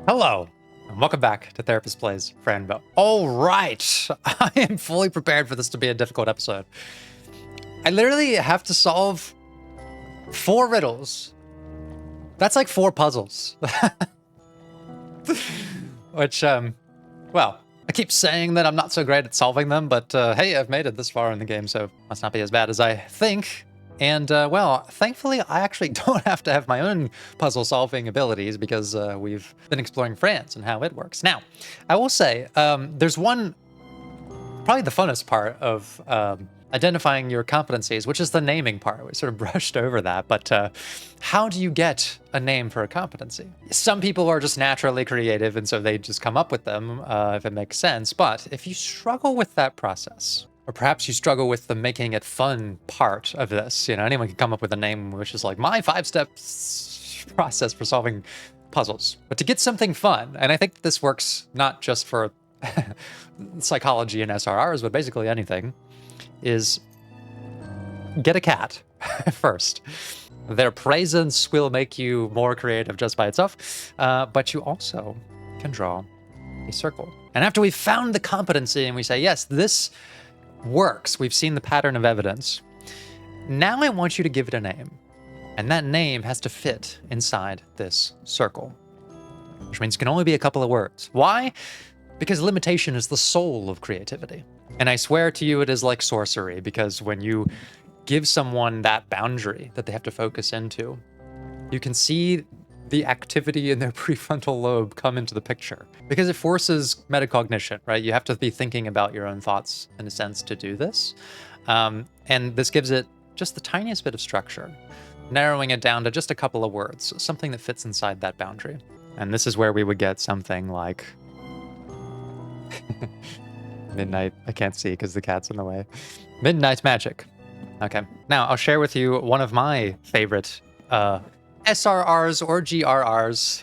Hello, and welcome back to Therapist Plays Fran Bow. All right, I am fully prepared for this to be a difficult episode. I literally have to solve 4 riddles. That's like 4 puzzles. Which, well, I keep saying that I'm not so great at solving them, but hey, I've made it this far in the game, so must not be as bad as I think. And, well, thankfully, I actually don't have to have my own puzzle-solving abilities because we've been exploring Fran's and how it works. Now, I will say, there's one, probably the funnest part of identifying your competencies, which is the naming part. We sort of brushed over that, but how do you get a name for a competency? Some people are just naturally creative, and so they just come up with them, if it makes sense. But if you struggle with that process, or perhaps you struggle with the making it fun part of this. You know, anyone can come up with a name which is like my 5-step process for solving puzzles. But to get something fun, and I think this works not just for psychology and SRRs, but basically anything, is get a cat first. Their presence will make you more creative just by itself, but you also can draw a circle. And after we've found the competency and we say, yes, this works, we've seen the pattern of evidence, now I want you to give it a name. And that name has to fit inside this circle, which means it can only be a couple of words. Why? Because limitation is the soul of creativity. And I swear to you, it is like sorcery, because when you give someone that boundary that they have to focus into, you can see the activity in their prefrontal lobe come into the picture, because it forces metacognition, right? You have to be thinking about your own thoughts in a sense to do this. And this gives it just the tiniest bit of structure, narrowing it down to just a couple of words, something that fits inside that boundary. And this is where we would get something like midnight. I can't see because the cat's in the way. Midnight magic. Okay. Now I'll share with you one of my favorite SRRs or GRRs.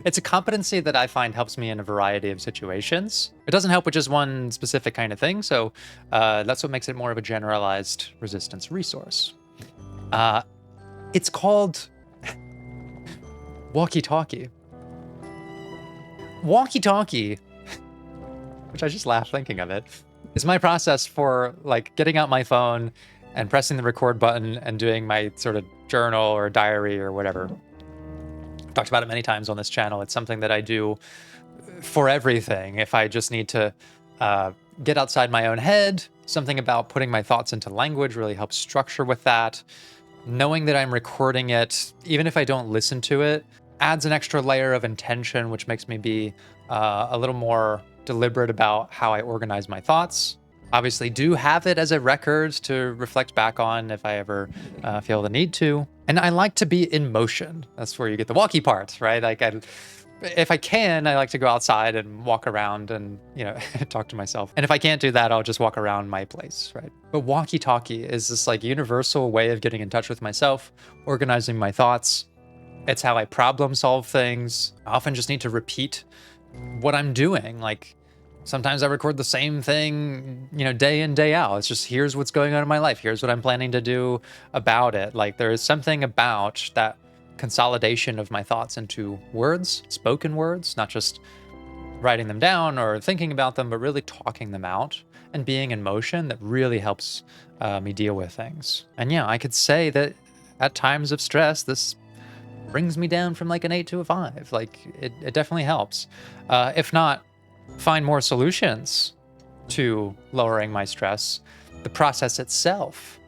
It's a competency that I find helps me in a variety of situations. It doesn't help with just one specific kind of thing, so that's what makes it more of a generalized resistance resource. It's called walkie-talkie. Walkie-talkie, which I just laughed thinking of it, is my process for like getting out my phone and pressing the record button and doing my sort of journal or diary or whatever. I've talked about it many times on this channel. It's something that I do for everything. If I just need to get outside my own head, something about putting my thoughts into language really helps structure with that. Knowing that I'm recording it, even if I don't listen to it, adds an extra layer of intention, which makes me be a little more deliberate about how I organize my thoughts. Obviously do have it as a record to reflect back on if I ever feel the need to. And I like to be in motion. That's where you get the walkie part, right? Like if I can, I like to go outside and walk around and, you know, talk to myself. And if I can't do that, I'll just walk around my place, right? But walkie-talkie is this like universal way of getting in touch with myself, organizing my thoughts. It's how I problem solve things. I often just need to repeat what I'm doing. Like, sometimes I record the same thing, you know, day in, day out. It's just, here's what's going on in my life. Here's what I'm planning to do about it. Like, there is something about that consolidation of my thoughts into words, spoken words, not just writing them down or thinking about them, but really talking them out and being in motion that really helps me deal with things. And yeah, I could say that at times of stress, this brings me down from like an 8 to a 5. Like, it definitely helps. If not, find more solutions to lowering my stress. The process itself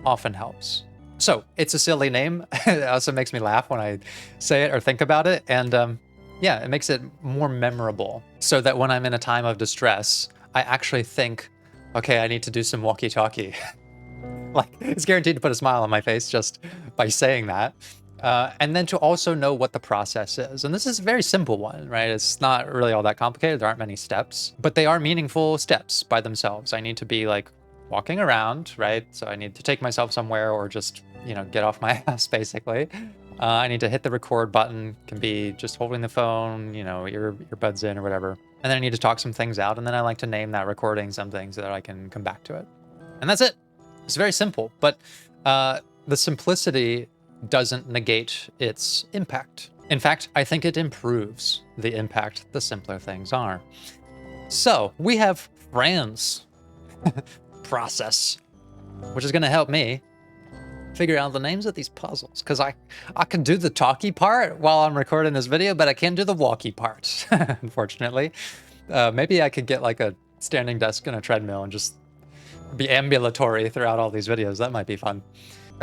often helps. So it's a silly name. It also makes me laugh when I say it or think about it. And yeah, it makes it more memorable so that when I'm in a time of distress, I actually think, okay, I need to do some walkie-talkie. Like, it's guaranteed to put a smile on my face just by saying that. And then to also know what the process is. And this is a very simple one, right? It's not really all that complicated. There aren't many steps, but they are meaningful steps by themselves. I need to be like walking around, right? So I need to take myself somewhere or just, you know, get off my ass basically. I need to hit the record button. Can be just holding the phone, you know, earbuds in or whatever. And then I need to talk some things out. And then I like to name that recording something so that I can come back to it. And that's it. It's very simple, but the simplicity doesn't negate its impact. In fact, I think it improves the impact the simpler things are. So we have Fran's process, which is going to help me figure out the names of these puzzles, because I can do the talky part while I'm recording this video, but I can't do the walkie part, unfortunately. Maybe I could get like a standing desk and a treadmill and just be ambulatory throughout all these videos. That might be fun.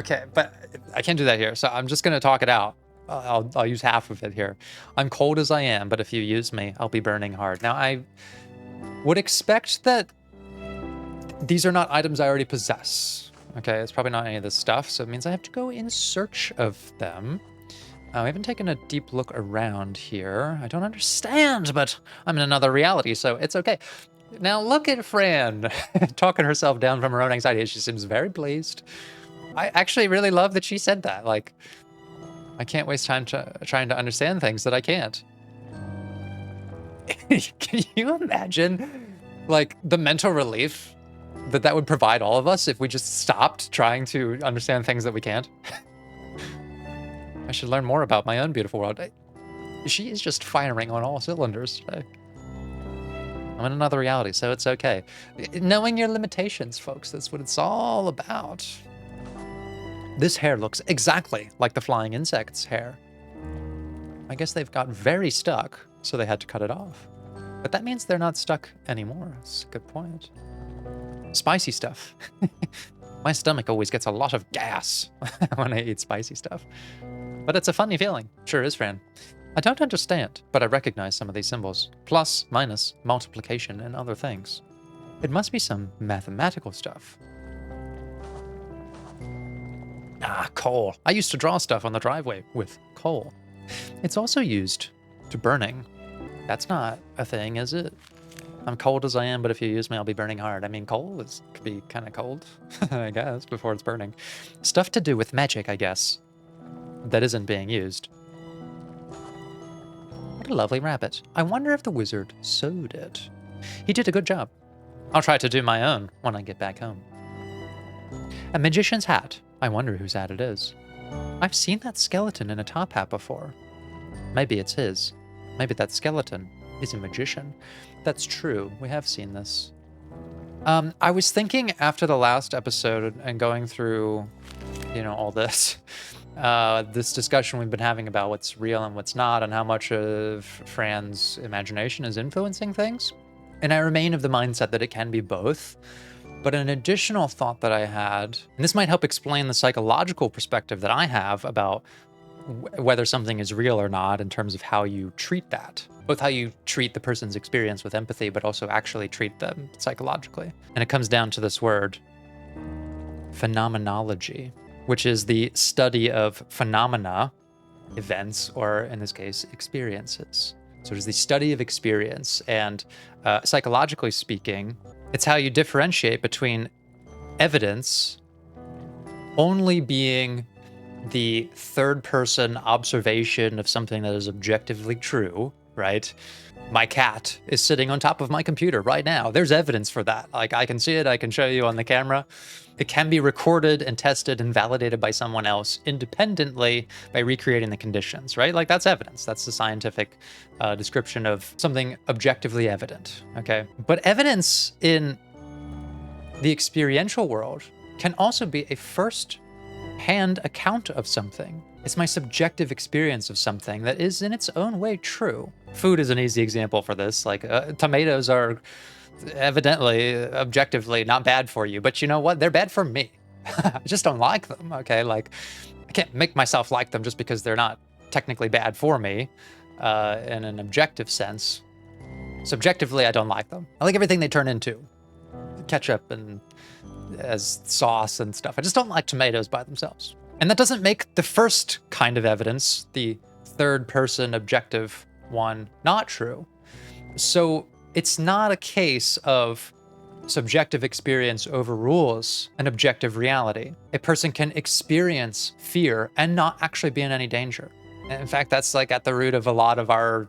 Okay, but I can't do that here, so I'm just going to talk it out. I'll use half of it here. I'm cold as I am, but if you use me, I'll be burning hard. Now, I would expect that these are not items I already possess. Okay, it's probably not any of this stuff, so it means I have to go in search of them. I haven't taken a deep look around here. I don't understand, but I'm in another reality, so it's okay. Now look at Fran talking herself down from her own anxiety. She seems very pleased. I actually really love that she said that. Like, I can't waste time trying to understand things that I can't. Can you imagine, like, the mental relief that would provide all of us if we just stopped trying to understand things that we can't? I should learn more about my own beautiful world. She is just firing on all cylinders today. I'm in another reality, so it's okay. Knowing your limitations, folks, that's what it's all about. This hair looks exactly like the flying insect's hair. I guess they've got very stuck, so they had to cut it off. But that means they're not stuck anymore. That's a good point. Spicy stuff. My stomach always gets a lot of gas when I eat spicy stuff. But it's a funny feeling. Sure is, Fran. I don't understand, but I recognize some of these symbols. Plus, minus, multiplication, and other things. It must be some mathematical stuff. Ah, coal. I used to draw stuff on the driveway with coal. It's also used to burning. That's not a thing, is it? I'm cold as I am, but if you use me, I'll be burning hard. I mean, coal could be kind of cold, I guess, before it's burning. Stuff to do with magic, I guess, that isn't being used. What a lovely rabbit. I wonder if the wizard sewed it. He did a good job. I'll try to do my own when I get back home. A magician's hat. I wonder whose hat it is. I've seen that skeleton in a top hat before. Maybe it's his. Maybe that skeleton is a magician. That's true. We have seen this. I was thinking after the last episode and going through, you know, all this, this discussion we've been having about what's real and what's not, and how much of Fran's imagination is influencing things. And I remain of the mindset that it can be both. But an additional thought that I had, and this might help explain the psychological perspective that I have about whether something is real or not in terms of how you treat that. Both how you treat the person's experience with empathy, but also actually treat them psychologically. And it comes down to this word, phenomenology, which is the study of phenomena, events, or in this case, experiences. So it is the study of experience, and psychologically speaking, it's how you differentiate between evidence only being the third-person observation of something that is objectively true, right? My cat is sitting on top of my computer right now. There's evidence for that. Like, I can see it, I can show you on the camera. It can be recorded and tested and validated by someone else independently by recreating the conditions, right? Like, that's evidence. That's the scientific description of something objectively evident, okay? But evidence in the experiential world can also be a first-hand account of something. It's my subjective experience of something that is in its own way true. Food is an easy example for this. Like, tomatoes are evidently, objectively not bad for you, but you know what? They're bad for me. I just don't like them, okay? Like, I can't make myself like them just because they're not technically bad for me in an objective sense. Subjectively, I don't like them. I like everything they turn into. Ketchup and as sauce and stuff. I just don't like tomatoes by themselves. And that doesn't make the first kind of evidence, the third-person objective one, not true. So it's not a case of subjective experience overrules an objective reality. A person can experience fear and not actually be in any danger. And in fact, that's like at the root of a lot of our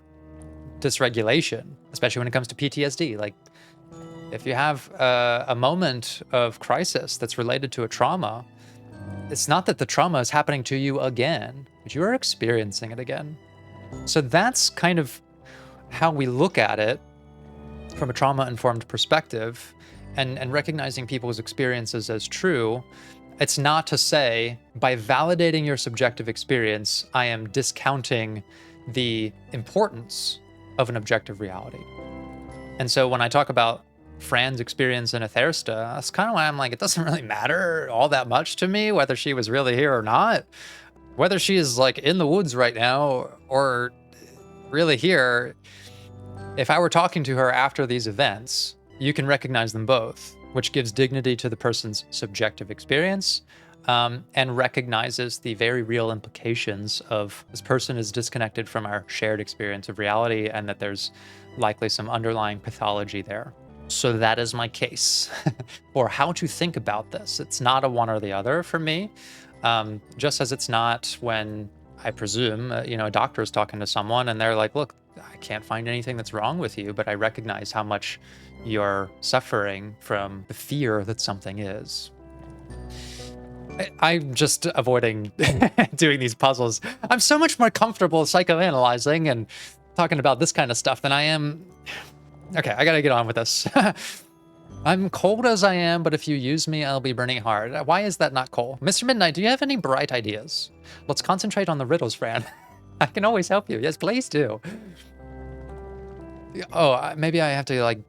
dysregulation, especially when it comes to PTSD. Like, if you have a moment of crisis that's related to a trauma, it's not that the trauma is happening to you again, but you are experiencing it again. So that's kind of how we look at it from a trauma-informed perspective, and recognizing people's experiences as true. It's not to say, by validating your subjective experience, I am discounting the importance of an objective reality. And so when I talk about Fran's experience in Athersta, that's kind of why I'm like, it doesn't really matter all that much to me whether she was really here or not. Whether she is like in the woods right now or really here, if I were talking to her after these events, you can recognize them both, which gives dignity to the person's subjective experience, and recognizes the very real implications of this person is disconnected from our shared experience of reality, and that there's likely some underlying pathology there. So that is my case for how to think about this. It's not a one or the other for me, just as it's not when I presume, a doctor is talking to someone and they're like, look, I can't find anything that's wrong with you, but I recognize how much you're suffering from the fear that something is. I'm just avoiding doing these puzzles. I'm so much more comfortable psychoanalyzing and talking about this kind of stuff than I am. Okay, I gotta get on with this. I'm cold as I am, but if you use me, I'll be burning hard. Why is that not cold? Mr. Midnight, do you have any bright ideas? Let's concentrate on the riddles, Fran. I can always help you. Yes, please do. Oh, maybe I have to, like...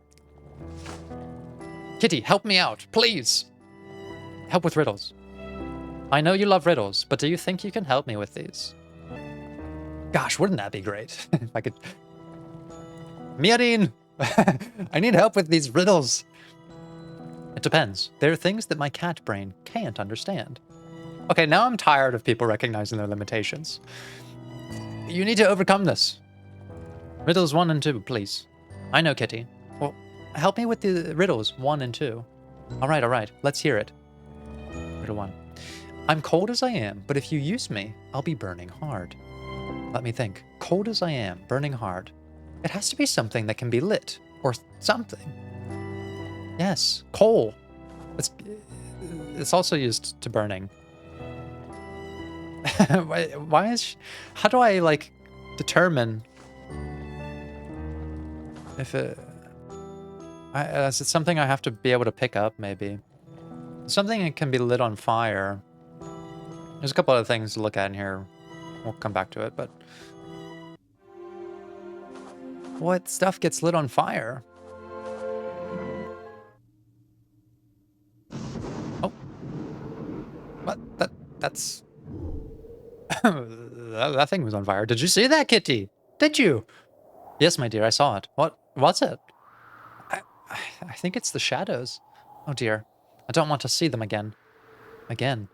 Kitty, help me out, please. Help with riddles. I know you love riddles, but do you think you can help me with these? Gosh, wouldn't that be great? If I could... Miarin! I need help with these riddles. It depends. There are things that my cat brain can't understand. Okay, now I'm tired of people recognizing their limitations. You need to overcome this. Riddles 1 and 2, please. I know, Kitty. Well, help me with the riddles 1 and 2. All right. Let's hear it. Riddle 1. I'm cold as I am, but if you use me, I'll be burning hard. Let me think. Cold as I am, burning hard. It has to be something that can be lit, or something. Yes, coal. It's also used to burning. Why is... How do I, like, determine if it... is it something I have to be able to pick up, maybe? Something that can be lit on fire. There's a couple other things to look at in here. We'll come back to it, but... What stuff gets lit on fire? Oh. What? That's... that thing was on fire. Did you see that, Kitty? Did you? Yes, my dear, I saw it. What was it? I think it's the shadows. Oh dear. I don't want to see them again. Again.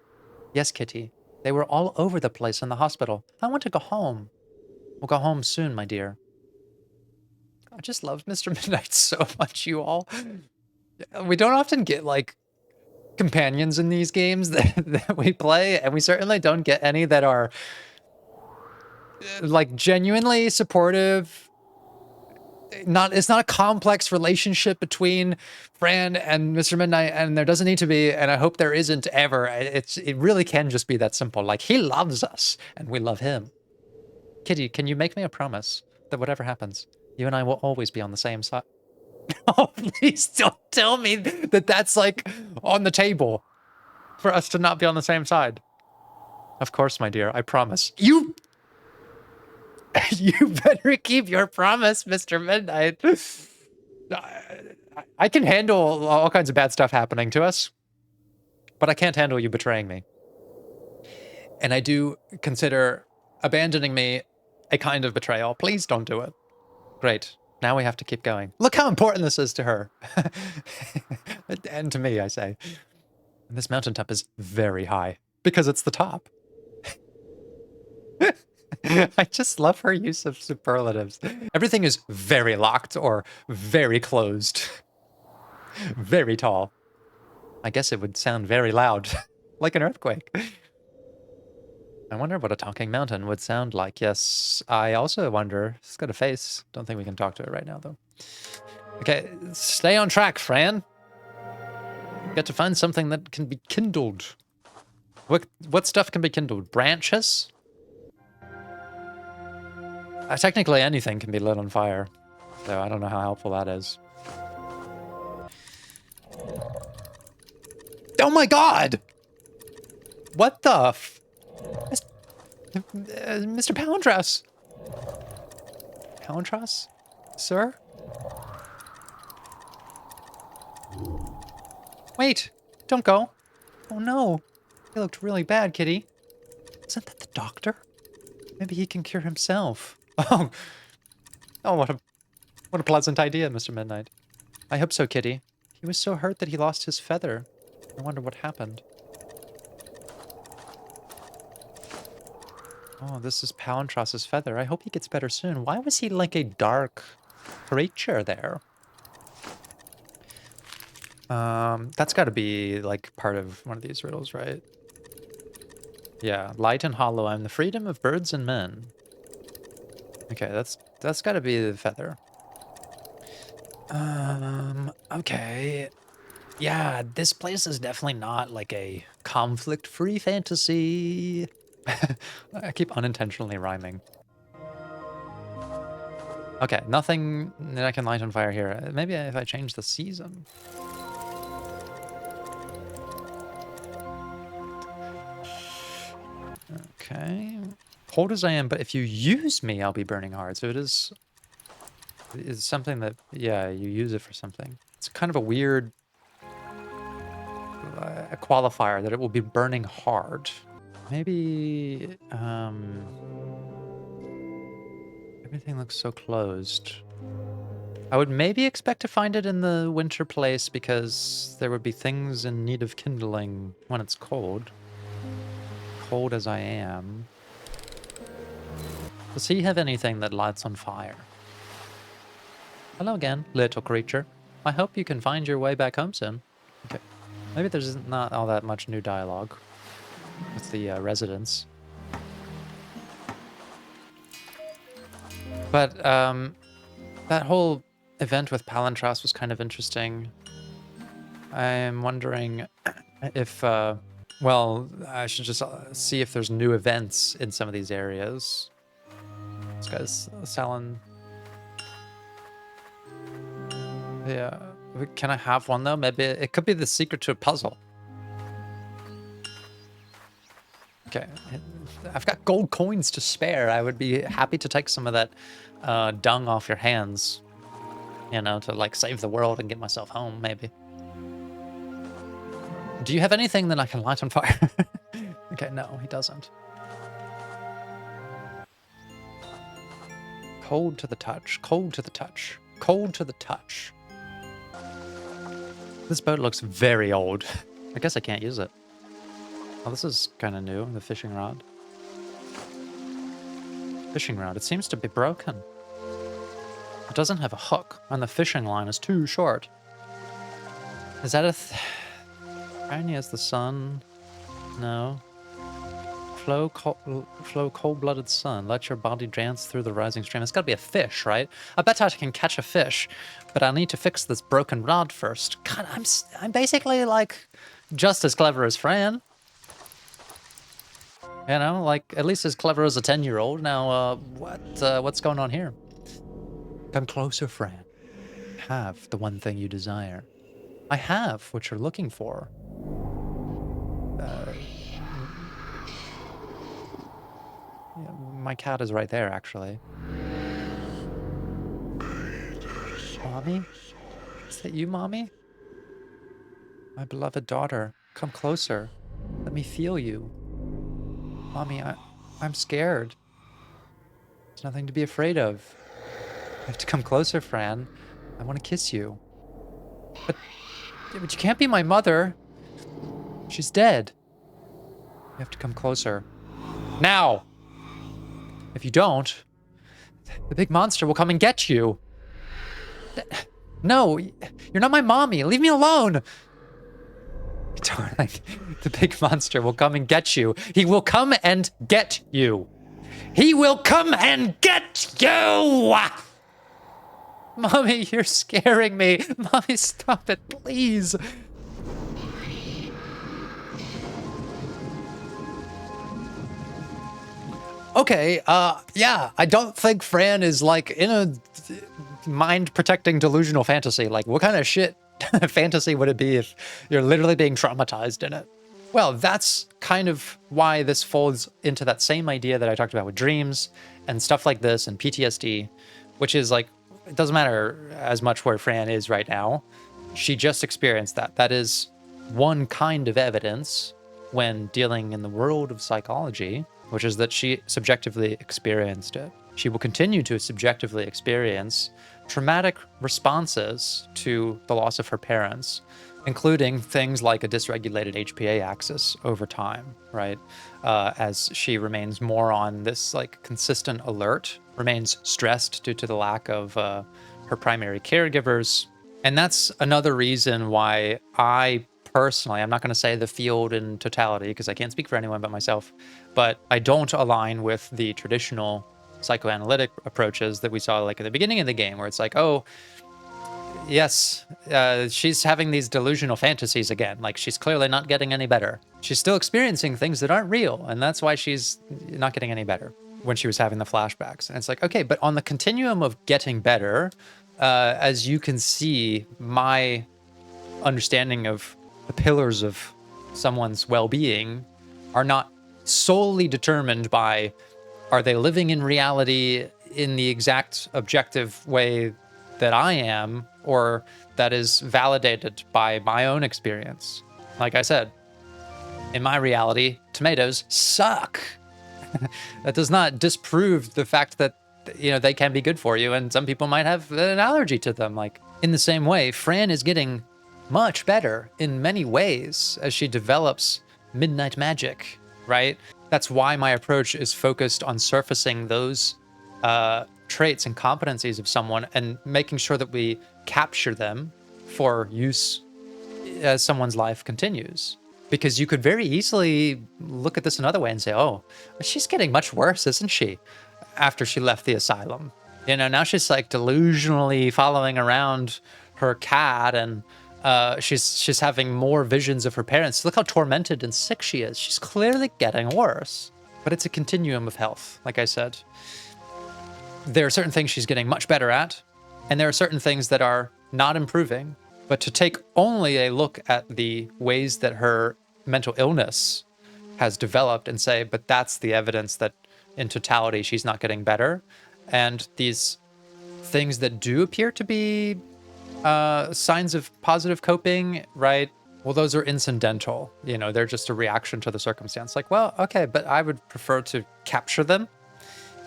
Yes, Kitty. They were all over the place in the hospital. I want to go home. We'll go home soon, my dear. I just love Mr. Midnight so much, you all. We don't often get, like, companions in these games that we play, and we certainly don't get any that are, like, genuinely supportive. It's not a complex relationship between Fran and Mr. Midnight, and there doesn't need to be, and I hope there isn't ever. It really can just be that simple. Like, he loves us, and we love him. Kitty, can you make me a promise that whatever happens, you and I will always be on the same side? Oh, please don't tell me that that's, like, on the table for us to not be on the same side. Of course, my dear, I promise. You better keep your promise, Mr. Midnight. I can handle all kinds of bad stuff happening to us, but I can't handle you betraying me. And I do consider abandoning me a kind of betrayal. Please don't do it. Great. Now we have to keep going. Look how important this is to her. And to me, I say. And this mountaintop is very high because it's the top. I just love her use of superlatives. Everything is very locked or very closed. Very tall. I guess it would sound very loud, like an earthquake. I wonder what a talking mountain would sound like. Yes, I also wonder. It's got a face. Don't think we can talk to it right now, though. Okay, stay on track, Fran. Got to find something that can be kindled. What stuff can be kindled? Branches? Technically, anything can be lit on fire. So I don't know how helpful that is. Oh my god! What the f... Mr. Poundress! Poundress? Sir? Wait! Don't go! Oh no! You looked really bad, kitty. Isn't that the doctor? Maybe he can cure himself. Oh! Oh, what a pleasant idea, Mr. Midnight. I hope so, kitty. He was so hurt that he lost his feather. I wonder what happened. Oh, this is Poundross's feather. I hope he gets better soon. Why was he like a dark creature there? That's got to be like part of one of these riddles, right? Yeah, light and hollow. I'm the freedom of birds and men. Okay, that's got to be the feather. Okay. Yeah, this place is definitely not like a conflict-free fantasy. I keep unintentionally rhyming. Okay, nothing that I can light on fire here. Maybe if I change the season. Okay. Cold as I am, but if you use me, I'll be burning hard. So it is something that, yeah, you use it for something. It's kind of a weird a qualifier that it will be burning hard. Maybe, everything looks so closed. I would maybe expect to find it in the winter place because there would be things in need of kindling when it's cold. Cold as I am. Does he have anything that lights on fire? Hello again, little creature. I hope you can find your way back home soon. Okay. Maybe there's not all that much new dialogue with the residents. But that whole event with Palantras was kind of interesting. I'm wondering if, well, I should just see if there's new events in some of these areas. This guy's selling... Yeah. Can I have one, though? Maybe it could be the secret to a puzzle. Okay. I've got gold coins to spare. I would be happy to take some of that dung off your hands. You know, to, like, save the world and get myself home, maybe. Do you have anything that I can light on fire? Okay, no, he doesn't. Cold to the touch. Cold to the touch. Cold to the touch. This boat looks very old. I guess I can't use it. Oh, this is kind of new, the fishing rod. Fishing rod. It seems to be broken. It doesn't have a hook, and the fishing line is too short. Is that a... Tiny as the sun? No. Flow cold-blooded sun. Let your body dance through the rising stream. It's got to be a fish, right? I bet I can catch a fish, but I need to fix this broken rod first. God, I'm basically like just as clever as Fran. You know, like at least as clever as a 10-year-old. Now, what's going on here? Come closer, Fran. Have the one thing you desire. I have what you're looking for. Yeah, my cat is right there, actually. Mommy? Is that you, Mommy? My beloved daughter, come closer. Let me feel you. Mommy, I'm scared. There's nothing to be afraid of. You have to come closer, Fran. I want to kiss you. But you can't be my mother. She's dead. You have to come closer. Now! If you don't, the big monster will come and get you. No, you're not my mommy. Leave me alone. Darling, the big monster will come and get you. He will come and get you. He will come and get you! Mommy, you're scaring me. Mommy, stop it, please. Okay, yeah, I don't think Fran is like in a mind protecting delusional fantasy. Like, what kind of shit fantasy would it be if you're literally being traumatized in it? Well, that's kind of why this folds into that same idea that I talked about with dreams and stuff like this and PTSD, which is like, it doesn't matter as much where Fran is right now. She just experienced that. That is one kind of evidence when dealing in the world of psychology, which is that she subjectively experienced it. She will continue to subjectively experience traumatic responses to the loss of her parents, including things like a dysregulated HPA axis over time, right? As she remains more on this like consistent alert, remains stressed due to the lack of her primary caregivers. And that's another reason why I personally, I'm not going to say the field in totality because I can't speak for anyone but myself, but I don't align with the traditional psychoanalytic approaches that we saw like at the beginning of the game, where it's like, oh, yes, she's having these delusional fantasies again. Like, she's clearly not getting any better. She's still experiencing things that aren't real, and that's why she's not getting any better when she was having the flashbacks. And it's like, okay, but on the continuum of getting better, as you can see, my understanding of the pillars of someone's well-being are not solely determined by, are they living in reality in the exact objective way that I am, or that is validated by my own experience. Like I said, in my reality, tomatoes suck. That does not disprove the fact that, you know, they can be good for you, and some people might have an allergy to them. Like, in the same way, Fran is getting much better in many ways as she develops midnight magic, right? That's why my approach is focused on surfacing those traits and competencies of someone and making sure that we capture them for use as someone's life continues. Because you could very easily look at this another way and say, oh, she's getting much worse, isn't she? After she left the asylum. You know, now she's like delusionally following around her cat, and she's having more visions of her parents. Look how tormented and sick she is. She's clearly getting worse. But it's a continuum of health, like I said. There are certain things she's getting much better at, and there are certain things that are not improving. But to take only a look at the ways that her mental illness has developed and say, but that's the evidence that in totality she's not getting better, and these things that do appear to be signs of positive coping, right? Well, those are incidental. You know, they're just a reaction to the circumstance. Like, well, okay, but I would prefer to capture them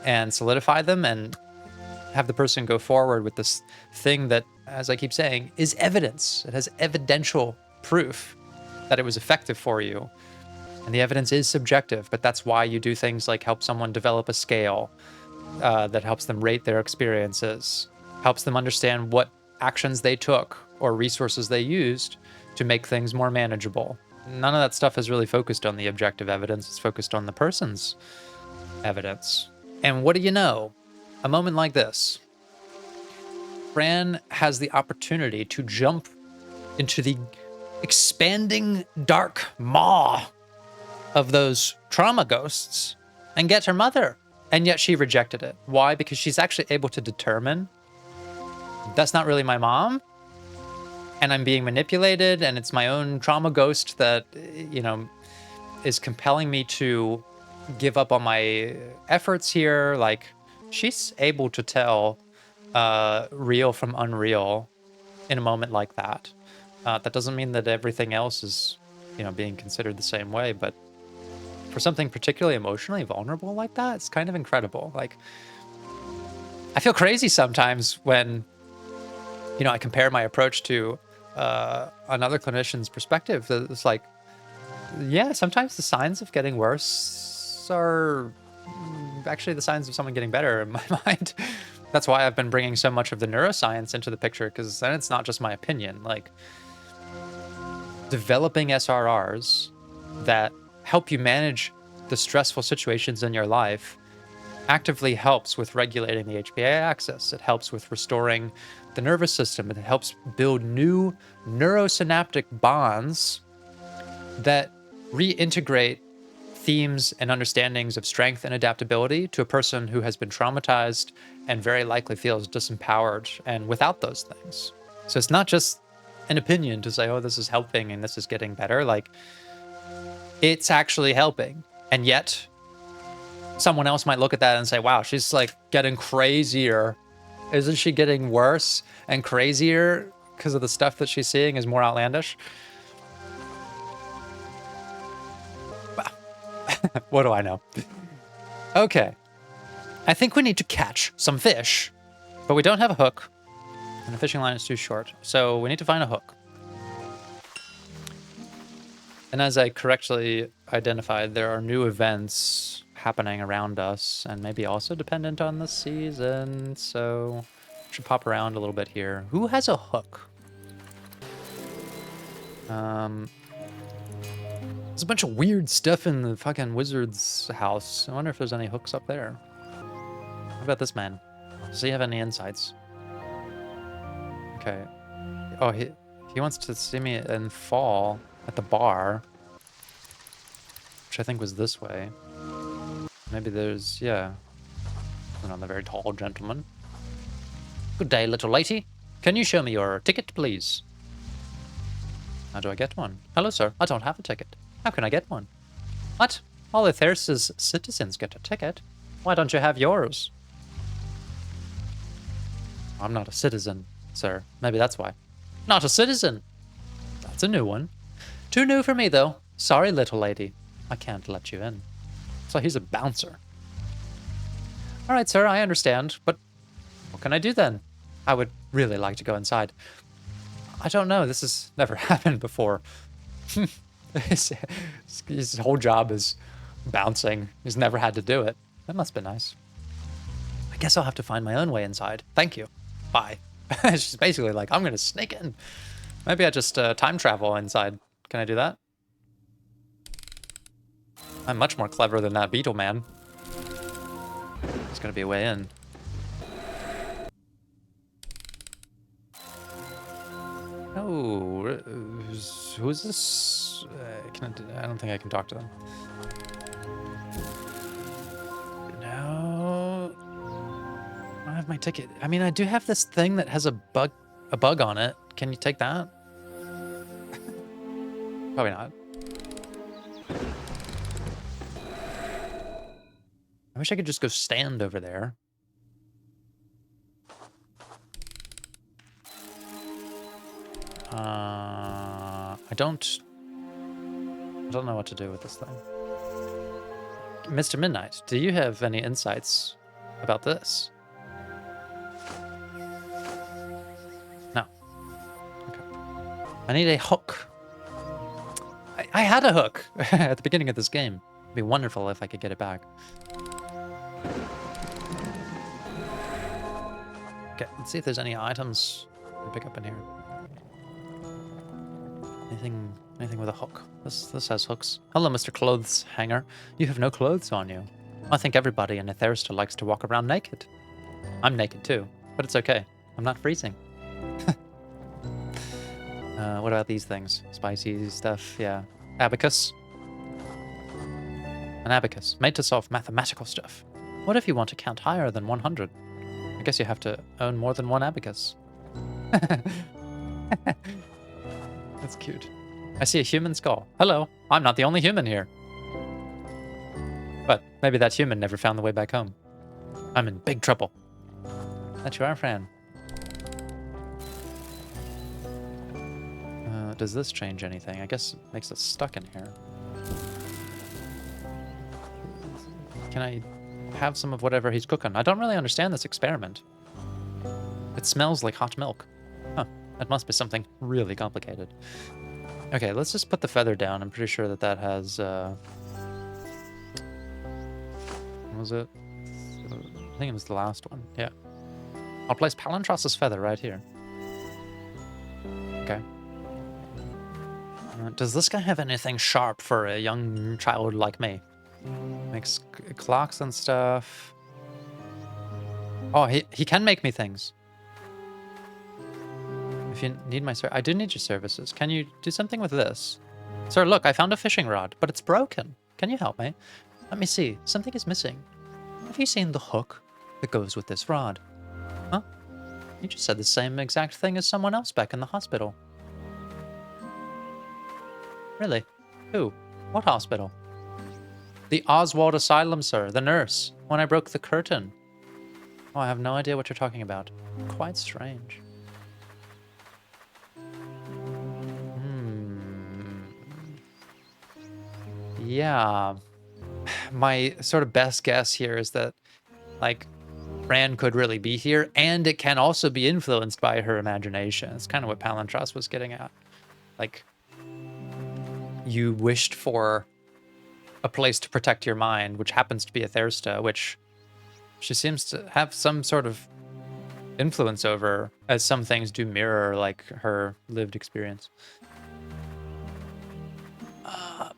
and solidify them and have the person go forward with this thing that, as I keep saying, is evidence. It has evidential proof that it was effective for you. And the evidence is subjective, but that's why you do things like help someone develop a scale that helps them rate their experiences, helps them understand what actions they took or resources they used to make things more manageable. None of that stuff is really focused on the objective evidence. It's focused on the person's evidence. And what do you know? A moment like this, Fran has the opportunity to jump into the expanding dark maw of those trauma ghosts and get her mother. And yet she rejected it. Why? Because she's actually able to determine that's not really my mom, and I'm being manipulated, and it's my own trauma ghost that, you know, is compelling me to give up on my efforts here. Like, she's able to tell real from unreal in a moment like that. That doesn't mean that everything else is, you know, being considered the same way, but for something particularly emotionally vulnerable like that, it's kind of incredible. Like, I feel crazy sometimes when, you know, I compare my approach to another clinician's perspective. It's like, yeah, sometimes the signs of getting worse are actually the signs of someone getting better in my mind. That's why I've been bringing so much of the neuroscience into the picture, because then it's not just my opinion. Like, developing SRRs that help you manage the stressful situations in your life actively helps with regulating the HPA axis. It helps with restoring the nervous system. It helps build new neurosynaptic bonds that reintegrate themes and understandings of strength and adaptability to a person who has been traumatized and very likely feels disempowered and without those things. So it's not just an opinion to say, oh, this is helping and this is getting better. Like, it's actually helping. And yet, someone else might look at that and say, wow, she's like getting crazier. Isn't she getting worse and crazier because of the stuff that she's seeing is more outlandish? What do I know? Okay. I think we need to catch some fish, but we don't have a hook, and the fishing line is too short, so we need to find a hook. And as I correctly identified, there are new events happening around us, and maybe also dependent on the season, so I should pop around a little bit here. Who has a hook? There's a bunch of weird stuff in the fucking wizard's house. I wonder if there's any hooks up there. What about this man? Does he have any insights? Okay. Oh, he wants to see me in fall at the bar, which I think was this way. Maybe there's, yeah. Another very tall gentleman. Good day, little lady. Can you show me your ticket, please? How do I get one? Hello, sir. I don't have a ticket. How can I get one? What? All the Thyrsis citizens get a ticket. Why don't you have yours? I'm not a citizen, sir. Maybe that's why. Not a citizen? That's a new one. Too new for me, though. Sorry, little lady. I can't let you in. So he's a bouncer. All right, sir, I understand. But what can I do then? I would really like to go inside. I don't know. This has never happened before. His whole job is bouncing. He's never had to do it. That must be nice. I guess I'll have to find my own way inside. Thank you. Bye. She's basically like, I'm going to sneak in. Maybe I just time travel inside. Can I do that? I'm much more clever than that beetle man. There's going to be a way in. Oh, who's this? I don't think I can talk to them. No, I don't have my ticket. I mean, I do have this thing that has a bug on it. Can you take that? Probably not. I wish I could just go stand over there. I don't know what to do with this thing. Mr. Midnight, do you have any insights about this? No. Okay. I need a hook. I had a hook at the beginning of this game. It'd be wonderful if I could get it back. Okay, let's see if there's any items to pick up in here. Anything with a hook? This has hooks. Hello, Mr. Clothes Hanger. You have no clothes on you. I think everybody in Etherister likes to walk around naked. I'm naked too, but it's okay. I'm not freezing. What about these things? Spicy stuff, yeah. Abacus. An abacus, made to solve mathematical stuff. What if you want to count higher than 100? I guess you have to own more than one abacus. That's cute. I see a human skull. Hello, I'm not the only human here. But maybe that human never found the way back home. I'm in big trouble. That you are, Fran. Does this change anything? I guess it makes us stuck in here. Can I have some of whatever he's cooking? I don't really understand this experiment. It smells like hot milk. Huh. That must be something really complicated. Okay, let's just put the feather down. I'm pretty sure that that has... what was it? I think it was the last one. Yeah. I'll place Palantros's feather right here. Okay. Does this guy have anything sharp for a young child like me? Makes clocks and stuff. Oh, he can make me things. If you need my service, I do need your services. Can you do something with this? Sir, look, I found a fishing rod, but it's broken. Can you help me? Let me see. Something is missing. Have you seen the hook that goes with this rod? Huh? You just said the same exact thing as someone else back in the hospital. Really? Who? What hospital? The Oswald Asylum, sir. The nurse. When I broke the curtain. Oh, I have no idea what you're talking about. Quite strange. Yeah. My sort of best guess here is that, like, Fran could really be here, and it can also be influenced by her imagination. It's kind of what Palantros was getting at. Like, you wished for a place to protect your mind, which happens to be a Thirsta, which she seems to have some sort of influence over, as some things do mirror, like, her lived experience.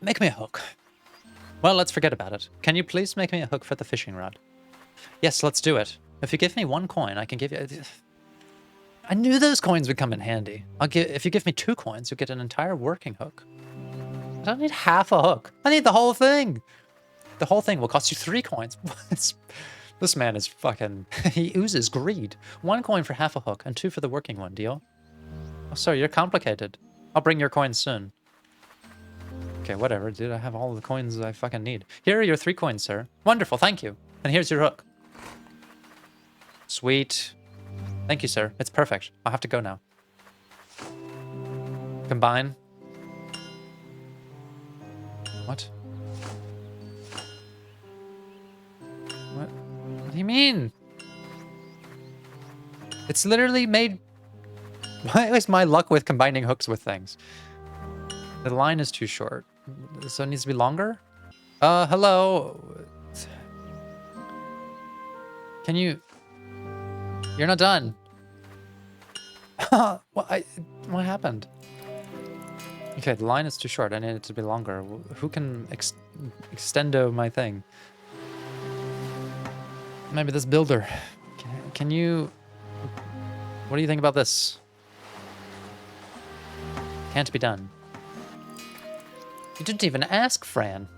Make me a hook. Well, let's forget about it. Can you please make me a hook for the fishing rod? Yes, let's do it. If you give me 1 coin, I can give you... I knew those coins would come in handy. If you give me 2 coins, you'll get an entire working hook. I don't need half a hook. I need the whole thing. The whole thing will cost you 3 coins. This man is fucking... He oozes greed. 1 coin for half a hook and 2 for the working one, deal? Oh, sorry, you're complicated. I'll bring your coins soon. Okay, whatever, dude. I have all the coins I fucking need. Here are your 3 coins, sir. Wonderful, thank you. And here's your hook. Sweet. Thank you, sir. It's perfect. I'll have to go now. Combine. What? What do you mean? It's literally made... Why is my luck with combining hooks with things? The line is too short. So it needs to be longer? Hello? Can you... You're not done. What happened? Okay, the line is too short. I need it to be longer. Who can extendo my thing? Maybe this builder. Can you... What do you think about this? Can't be done. You didn't even ask, Fran.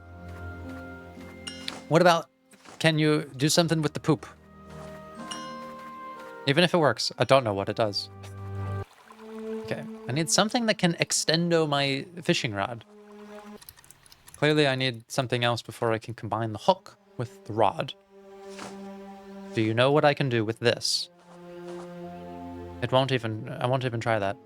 What about... Can you do something with the poop? Even if it works, I don't know what it does. Okay, I need something that can extendo my fishing rod. Clearly I need something else before I can combine the hook with the rod. Do you know what I can do with this? It won't even... I won't even try that.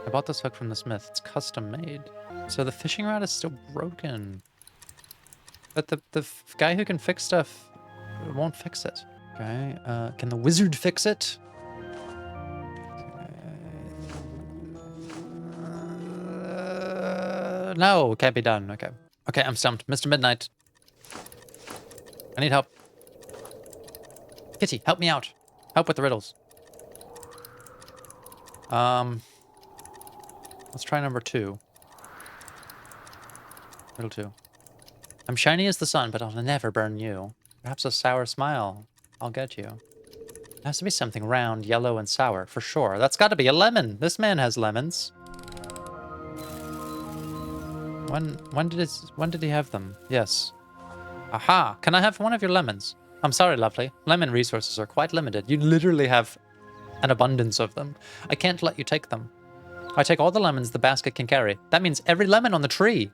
I bought this hook from the smith. It's custom made. So the fishing rod is still broken. But the guy who can fix stuff won't fix it. Okay, can the wizard fix it? No, can't be done. Okay. Okay, I'm stumped. Mr. Midnight. I need help. Kitty, help me out. Help with the riddles. Let's try number 2. Riddle 2. I'm shiny as the sun, but I'll never burn you. Perhaps a sour smile. I'll get you. It has to be something round, yellow, and sour, for sure. That's got to be a lemon. This man has lemons. When did he have them? Yes. Aha! Can I have one of your lemons? I'm sorry, lovely. Lemon resources are quite limited. You literally have an abundance of them. I can't let you take them. I take all the lemons the basket can carry. That means every lemon on the tree.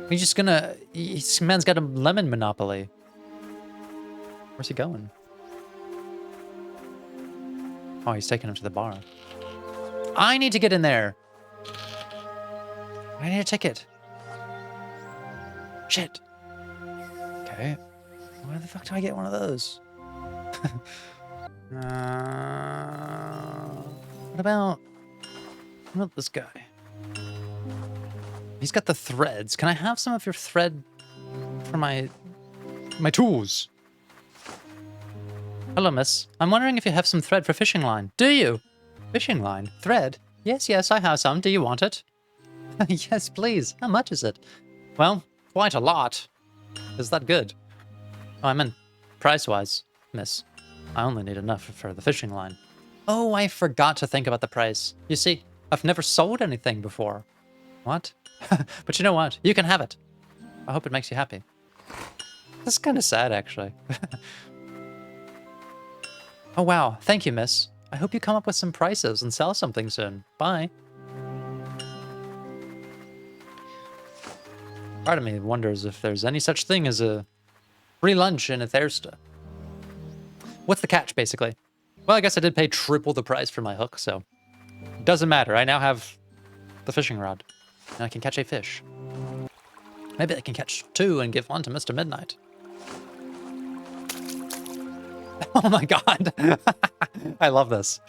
He's just gonna... This man's got a lemon monopoly. Where's he going? Oh, he's taking him to the bar. I need to get in there. I need a ticket. Shit. Okay. Where the fuck do I get one of those? What about this guy? He's got the threads. Can I have some of your thread for my tools? Hello, miss. I'm wondering if you have some thread for fishing line. Do you? Fishing line? Thread? Yes, yes, I have some. Do you want it? Yes, please. How much is it? Well, quite a lot. Is that good? Oh, I meant Price-wise, miss, I only need enough for the fishing line. Oh, I forgot to think about the price. You see, I've never sold anything before. What? But you know what? You can have it. I hope it makes you happy. That's kind of sad, actually. Oh, wow. Thank you, miss. I hope you come up with some prices and sell something soon. Bye. Part of me wonders if there's any such thing as a free lunch in Aethersta. What's the catch, basically? Well, I guess I did pay triple the price for my hook, so it doesn't matter. I now have the fishing rod, and I can catch a fish. Maybe I can catch 2 and give 1 to Mr. Midnight. Oh my god. I love this.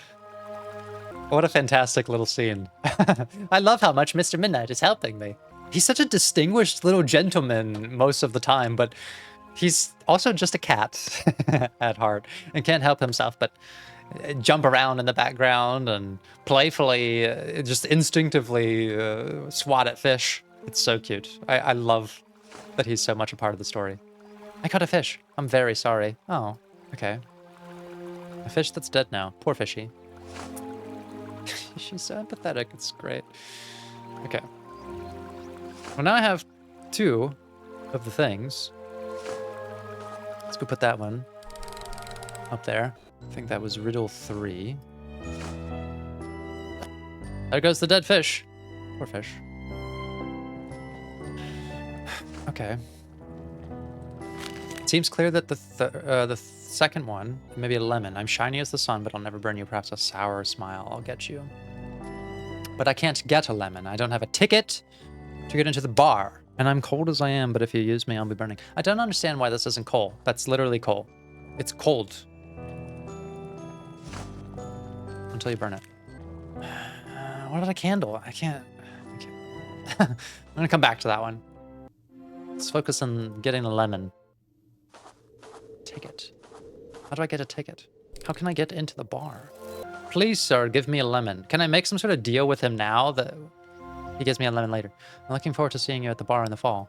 What a fantastic little scene. I love how much Mr. Midnight is helping me. He's such a distinguished little gentleman most of the time, but he's also just a cat at heart and can't help himself but jump around in the background and playfully, just instinctively swat at fish. It's so cute. I love that he's so much a part of the story. I caught a fish. I'm very sorry. Oh, okay. A fish that's dead now. Poor fishy. She's so empathetic. It's great. Okay. Well, now I have 2 of the things. Let's go put that one up there. I think that was riddle 3. There goes the dead fish. Poor fish. Okay. It seems clear that the second one, maybe a lemon. I'm shiny as the sun, but I'll never burn you. Perhaps a sour smile. I'll get you. But I can't get a lemon. I don't have a ticket to get into the bar. And I'm cold as I am, but if you use me, I'll be burning. I don't understand why this isn't coal. That's literally coal. It's cold. Until you burn it. What about a candle? I can't. I'm gonna come back to that one. Let's focus on getting a lemon. Ticket. How do I get a ticket? How can I get into the bar? Please, sir, give me a lemon. Can I make some sort of deal with him now that he gives me a lemon later? I'm looking forward to seeing you at the bar in the fall.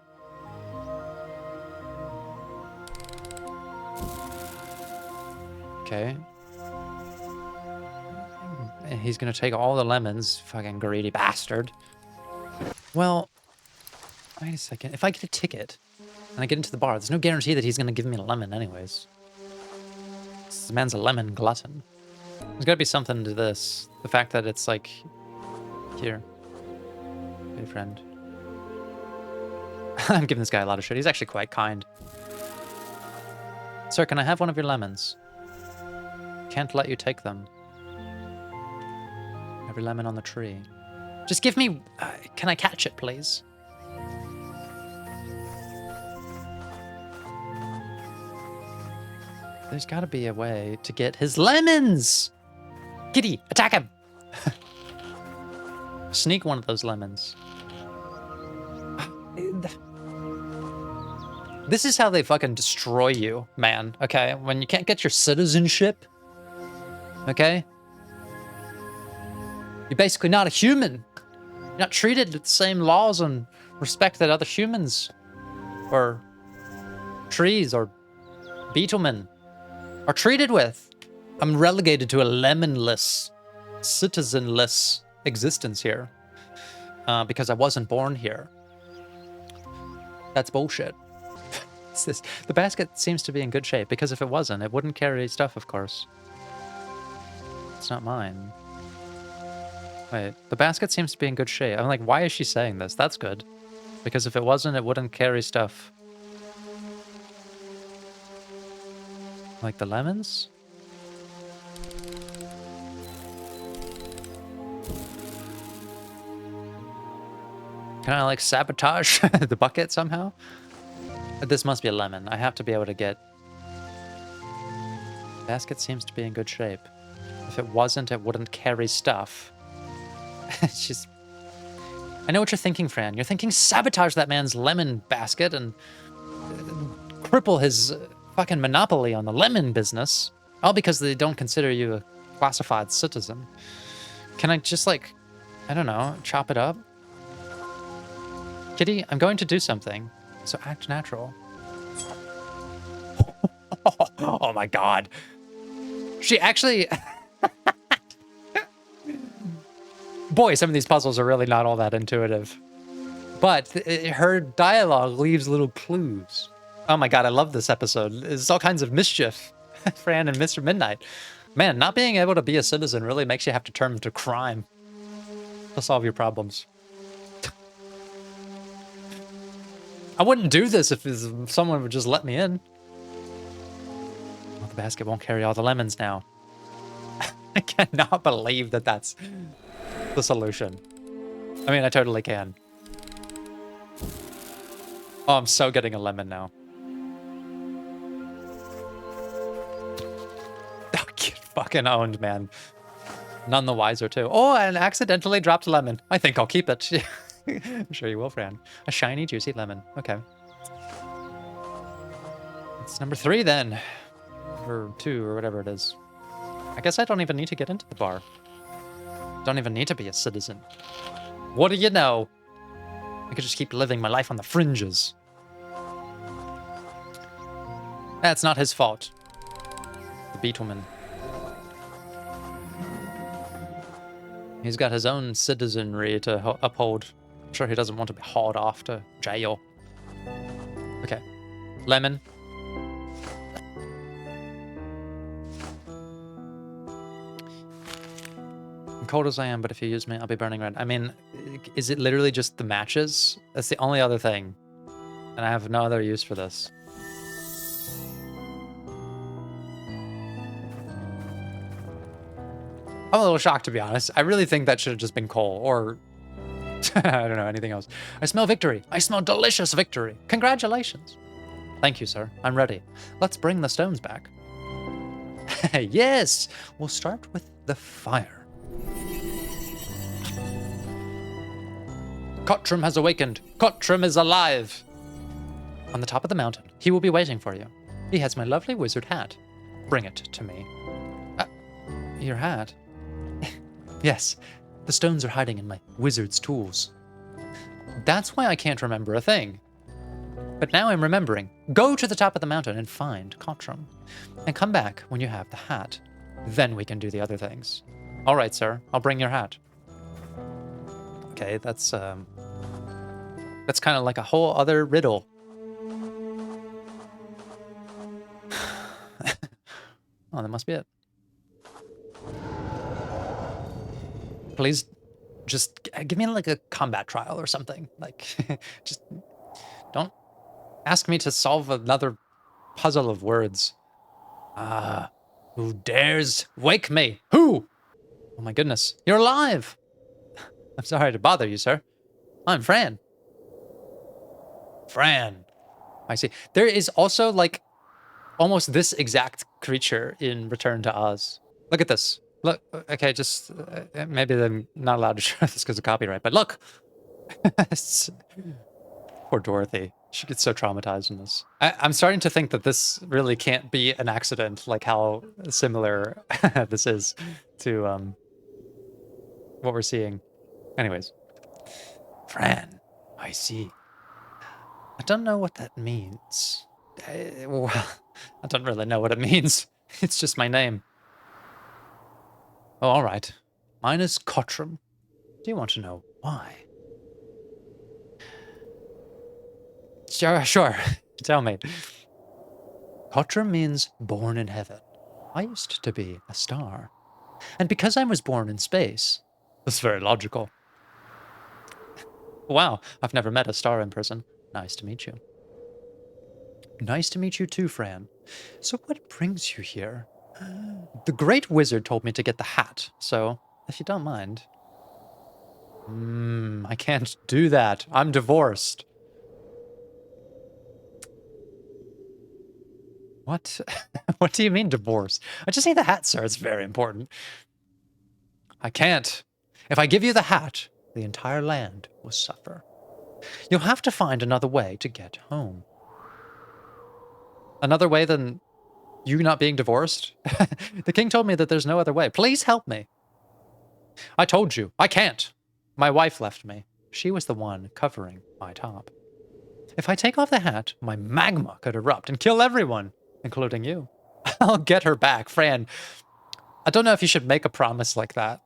Okay. And he's gonna take all the lemons, fucking greedy bastard. Well, wait a second. If I get a ticket and I get into the bar, there's no guarantee that he's gonna give me a lemon anyways. This man's a lemon glutton. There's gotta be something to this. The fact that it's like, here. Hey, friend. I'm giving this guy a lot of shit. He's actually quite kind. Sir, can I have one of your lemons? Can't let you take them. Every lemon on the tree. Just give me... can I catch it, please? There's got to be a way to get his lemons! Kitty, attack him! Sneak one of those lemons. This is how they fucking destroy you, man, okay? When you can't get your citizenship, okay? You're basically not a human. You're not treated with the same laws and respect that other humans or trees or beetlemen are treated with. I'm relegated to a lemonless, citizenless existence here because I wasn't born here. That's bullshit. The basket seems to be in good shape because if it wasn't, it wouldn't carry stuff, of course. It's not mine. Wait, the basket seems to be in good shape. I'm like, why is she saying this? That's good. Because if it wasn't, it wouldn't carry stuff. Like the lemons? Can I, like, sabotage the bucket somehow? This must be a lemon. I have to be able to get... Basket seems to be in good shape. If it wasn't, it wouldn't carry stuff. It's just... I know what you're thinking, Fran. You're thinking sabotage that man's lemon basket and cripple his fucking monopoly on the lemon business. All because they don't consider you a classified citizen. Can I just, like, I don't know, chop it up? Kitty, I'm going to do something, so act natural. Oh my god. She actually... Boy, some of these puzzles are really not all that intuitive. But her dialogue leaves little clues. Oh my god, I love this episode. There's all kinds of mischief. Fran and Mr. Midnight. Man, not being able to be a citizen really makes you have to turn to crime to solve your problems. I wouldn't do this if someone would just let me in. Well, the basket won't carry all the lemons now. I cannot believe that that's the solution. I mean, I totally can. Oh, I'm so getting a lemon now. Oh, get fucking owned, man. None the wiser, too. Oh, and accidentally dropped a lemon. I think I'll keep it. I'm sure you will, Fran. A shiny, juicy lemon. Okay. It's number 3, then. Or 2, or whatever it is. I guess I don't even need to get into the bar. Don't even need to be a citizen. What do you know? I could just keep living my life on the fringes. That's not his fault. The Beetleman. He's got his own citizenry to uphold. I'm sure he doesn't want to be hauled off to jail. Okay. Lemon. I'm cold as I am, but if you use me, I'll be burning red. I mean, is it literally just the matches? That's the only other thing. And I have no other use for this. I'm a little shocked, to be honest. I really think that should have just been coal, or I don't know, anything else. I smell victory. I smell delicious victory. Congratulations. Thank you, sir. I'm ready. Let's bring the stones back. Yes, we'll start with the fire. Cottram has awakened. Cottram is alive. On the top of the mountain, he will be waiting for you. He has my lovely wizard hat. Bring it to me. Your hat? Yes, the stones are hiding in my wizard's tools. That's why I can't remember a thing. But now I'm remembering. Go to the top of the mountain and find Cottram. And come back when you have the hat. Then we can do the other things. All right, sir. I'll bring your hat. Okay, that's kind of like a whole other riddle. Oh, that must be it. Please, just give me like a combat trial or something. Like, just don't ask me to solve another puzzle of words. Who dares wake me? Who? Oh my goodness, you're alive! I'm sorry to bother you, sir. I'm Fran. Fran. I see. There is also, like, almost this exact creature in Return to Oz. Look at this. Look, okay, just, maybe I'm not allowed to show this because of copyright, but look! Poor Dorothy. She gets so traumatized in this. I'm starting to think that this really can't be an accident, like how similar this is to what we're seeing. Anyways. Fran, I see. I don't know what that means. Well, I don't really know what it means. It's just my name. Oh, all right. Mine is Cottram. Do you want to know why? Sure. Tell me. Cottram means born in heaven. I used to be a star. And because I was born in space, that's very logical. Wow, I've never met a star in person. Nice to meet you. Nice to meet you too, Fran. So what brings you here? The great wizard told me to get the hat, so if you don't mind. I can't do that. I'm divorced. What? What do you mean divorce? I just need the hat, sir. It's very important. I can't. If I give you the hat, the entire land will suffer. You'll have to find another way to get home. Another way than you not being divorced? The king told me that there's no other way. Please help me. I told you. I can't. My wife left me. She was the one covering my top. If I take off the hat, my magma could erupt and kill everyone, including you. I'll get her back. Fran, I don't know if you should make a promise like that.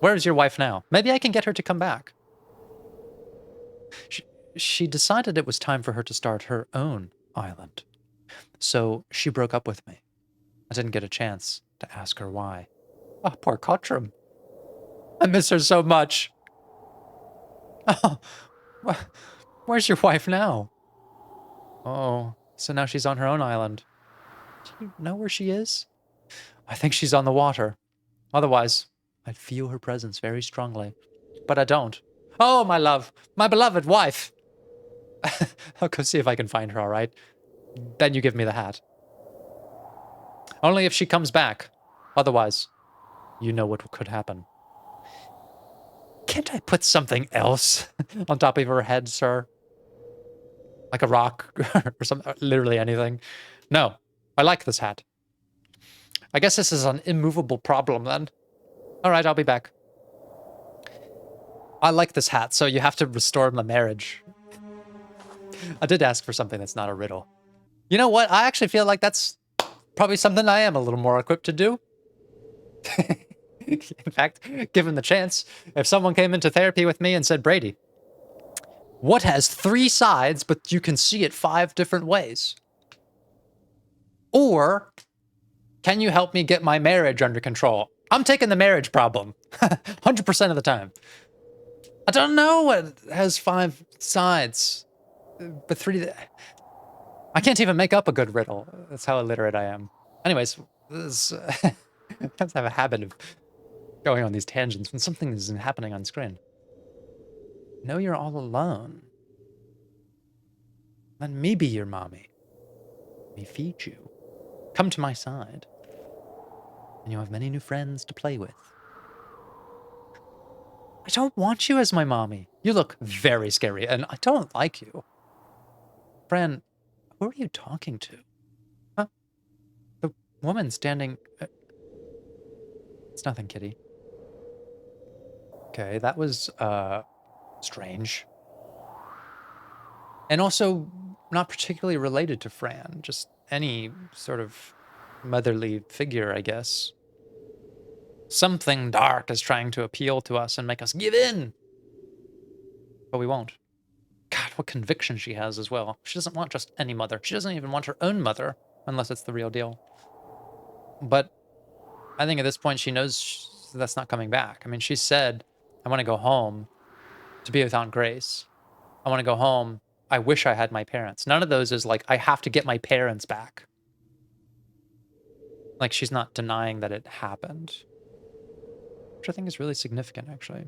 Where is your wife now? Maybe I can get her to come back. She decided it was time for her to start her own island. So she broke up with me. I didn't get a chance to ask her why. Oh, poor Cottram. I miss her so much. Oh, where's your wife now? Oh, so now she's on her own island. Do you know where she is? I think she's on the water. Otherwise, I'd feel her presence very strongly. But I don't. Oh, my love. My beloved wife. I'll go see if I can find her, all right? Then you give me the hat. Only if she comes back. Otherwise, you know what could happen. Can't I put something else on top of her head, sir? Like a rock or something, literally anything. No, I like this hat. I guess this is an immovable problem then. All right, I'll be back. I like this hat, so you have to restore my marriage. I did ask for something that's not a riddle. You know what? I actually feel like that's probably something I am a little more equipped to do. In fact, given the chance, if someone came into therapy with me and said, Brady, what has 3 sides, but you can see it 5 different ways? Or can you help me get my marriage under control? I'm taking the marriage problem 100% of the time. I don't know what has 5 sides, but 3. I can't even make up a good riddle. That's how illiterate I am. Anyways, this, I have a habit of going on these tangents when something isn't happening on screen. Know you're all alone. Let me be your mommy. Let me feed you. Come to my side. And you'll have many new friends to play with. I don't want you as my mommy. You look very scary, and I don't like you. Fran, who are you talking to? Huh? The woman standing... It's nothing, kitty. Okay, that was, strange. And also not particularly related to Fran, just any sort of motherly figure, I guess. Something dark is trying to appeal to us and make us give in. But we won't. God, what conviction she has as well. She doesn't want just any mother. She doesn't even want her own mother, unless it's the real deal. But I think at this point she knows that's not coming back. I mean, she said, I want to go home to be with Aunt Grace. I want to go home. I wish I had my parents. None of those is like, I have to get my parents back. Like, she's not denying that it happened. Which I think is really significant, actually.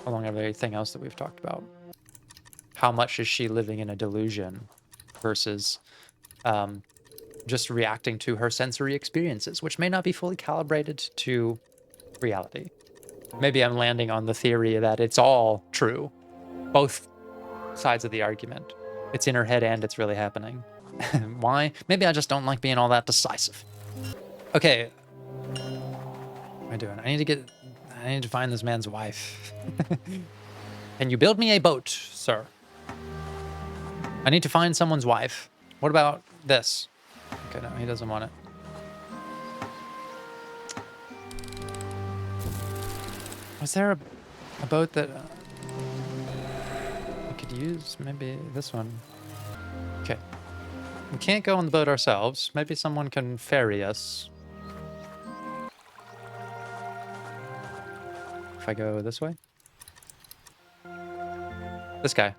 Along everything else that we've talked about. How much is she living in a delusion versus just reacting to her sensory experiences, which may not be fully calibrated to reality. Maybe I'm landing on the theory that it's all true. Both sides of the argument. It's in her head and it's really happening. Why? Maybe I just don't like being all that decisive. Okay. What am I doing? I need to find this man's wife. Can you build me a boat, sir? I need to find someone's wife. What about this? Okay, no, he doesn't want it. Was there a boat that we could use? Maybe this one. Okay. We can't go on the boat ourselves. Maybe someone can ferry us. If I go this way? This guy.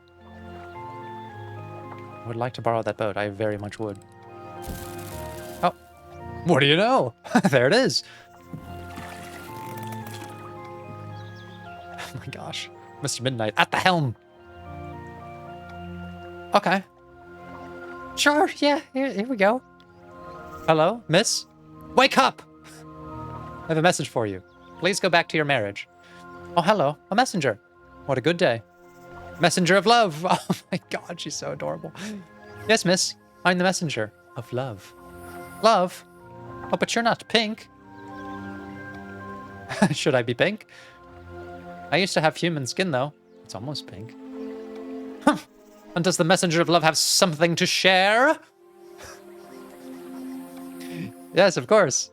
I would like to borrow that boat. I very much would. Oh. What do you know? There it is. Oh my gosh. Mr. Midnight at the helm. Okay. Sure, yeah, here we go. Hello, miss? Wake up! I have a message for you. Please go back to your marriage. Oh, hello, a messenger. What a good day. Messenger of love. Oh my god, she's so adorable. Yes, miss, I'm the messenger of love. Love? Oh, but you're not pink. Should I be pink? I used to have human skin, though. It's almost pink. Huh. And does the messenger of love have something to share? Yes, of course.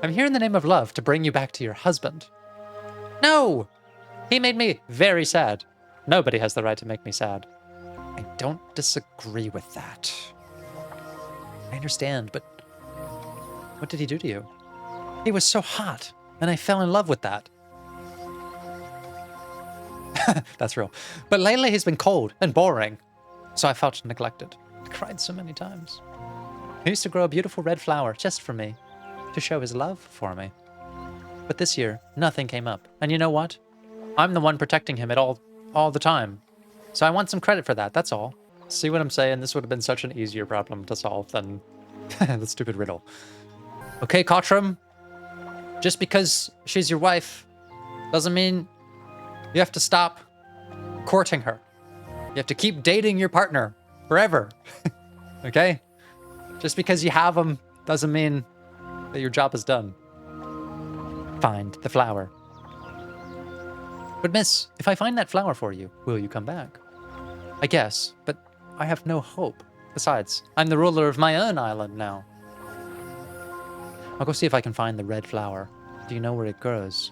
I'm here in the name of love to bring you back to your husband. No! He made me very sad. Nobody has the right to make me sad. I don't disagree with that. I understand, but what did he do to you? He was so hot, and I fell in love with that. That's real. But lately he's been cold and boring, so I felt neglected. I cried so many times. He used to grow a beautiful red flower just for me, to show his love for me. But this year, nothing came up. And you know what? I'm the one protecting him all the time. So I want some credit for that, that's all. See what I'm saying? This would have been such an easier problem to solve than the stupid riddle. Okay, Cottram. Just because she's your wife doesn't mean you have to stop courting her. You have to keep dating your partner forever. Okay? Just because you have them doesn't mean that your job is done. Find the flower. But miss, if I find that flower for you, will you come back? I guess, but I have no hope. Besides, I'm the ruler of my own island now. I'll go see if I can find the red flower. Do you know where it grows?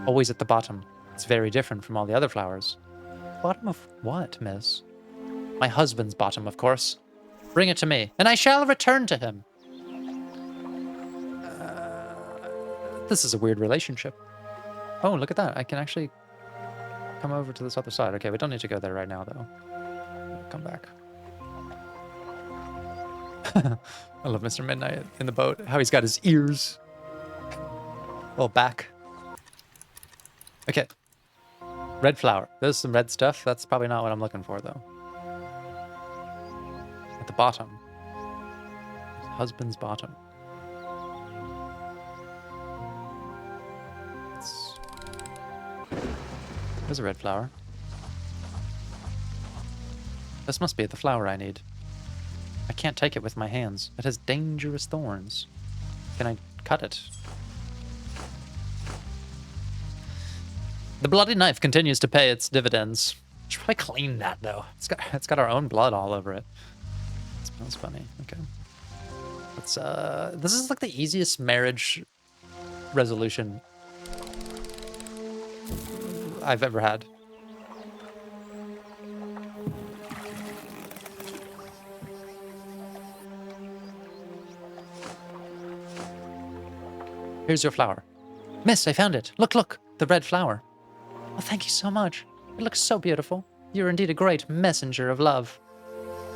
Always at the bottom. It's very different from all the other flowers. Bottom of what, miss? My husband's bottom, of course. Bring it to me, and I shall return to him. This is a weird relationship. Oh, look at that. I can actually come over to this other side. Okay, we don't need to go there right now, though. Come back. I love Mr. Midnight in the boat. How he's got his ears. Little back. Okay. Red flower. There's some red stuff. That's probably not what I'm looking for, though. At the bottom. Husband's bottom. There's a red flower. This must be the flower I need. I can't take it with my hands. It has dangerous thorns. Can I cut it? The bloody knife continues to pay its dividends. Should probably clean that though. It's got our own blood all over it. It smells funny. Okay. Let's this is like the easiest marriage resolution I've ever had. Here's your flower. Miss, I found it. Look, look, the red flower. Oh, thank you so much. It looks so beautiful. You're indeed a great messenger of love.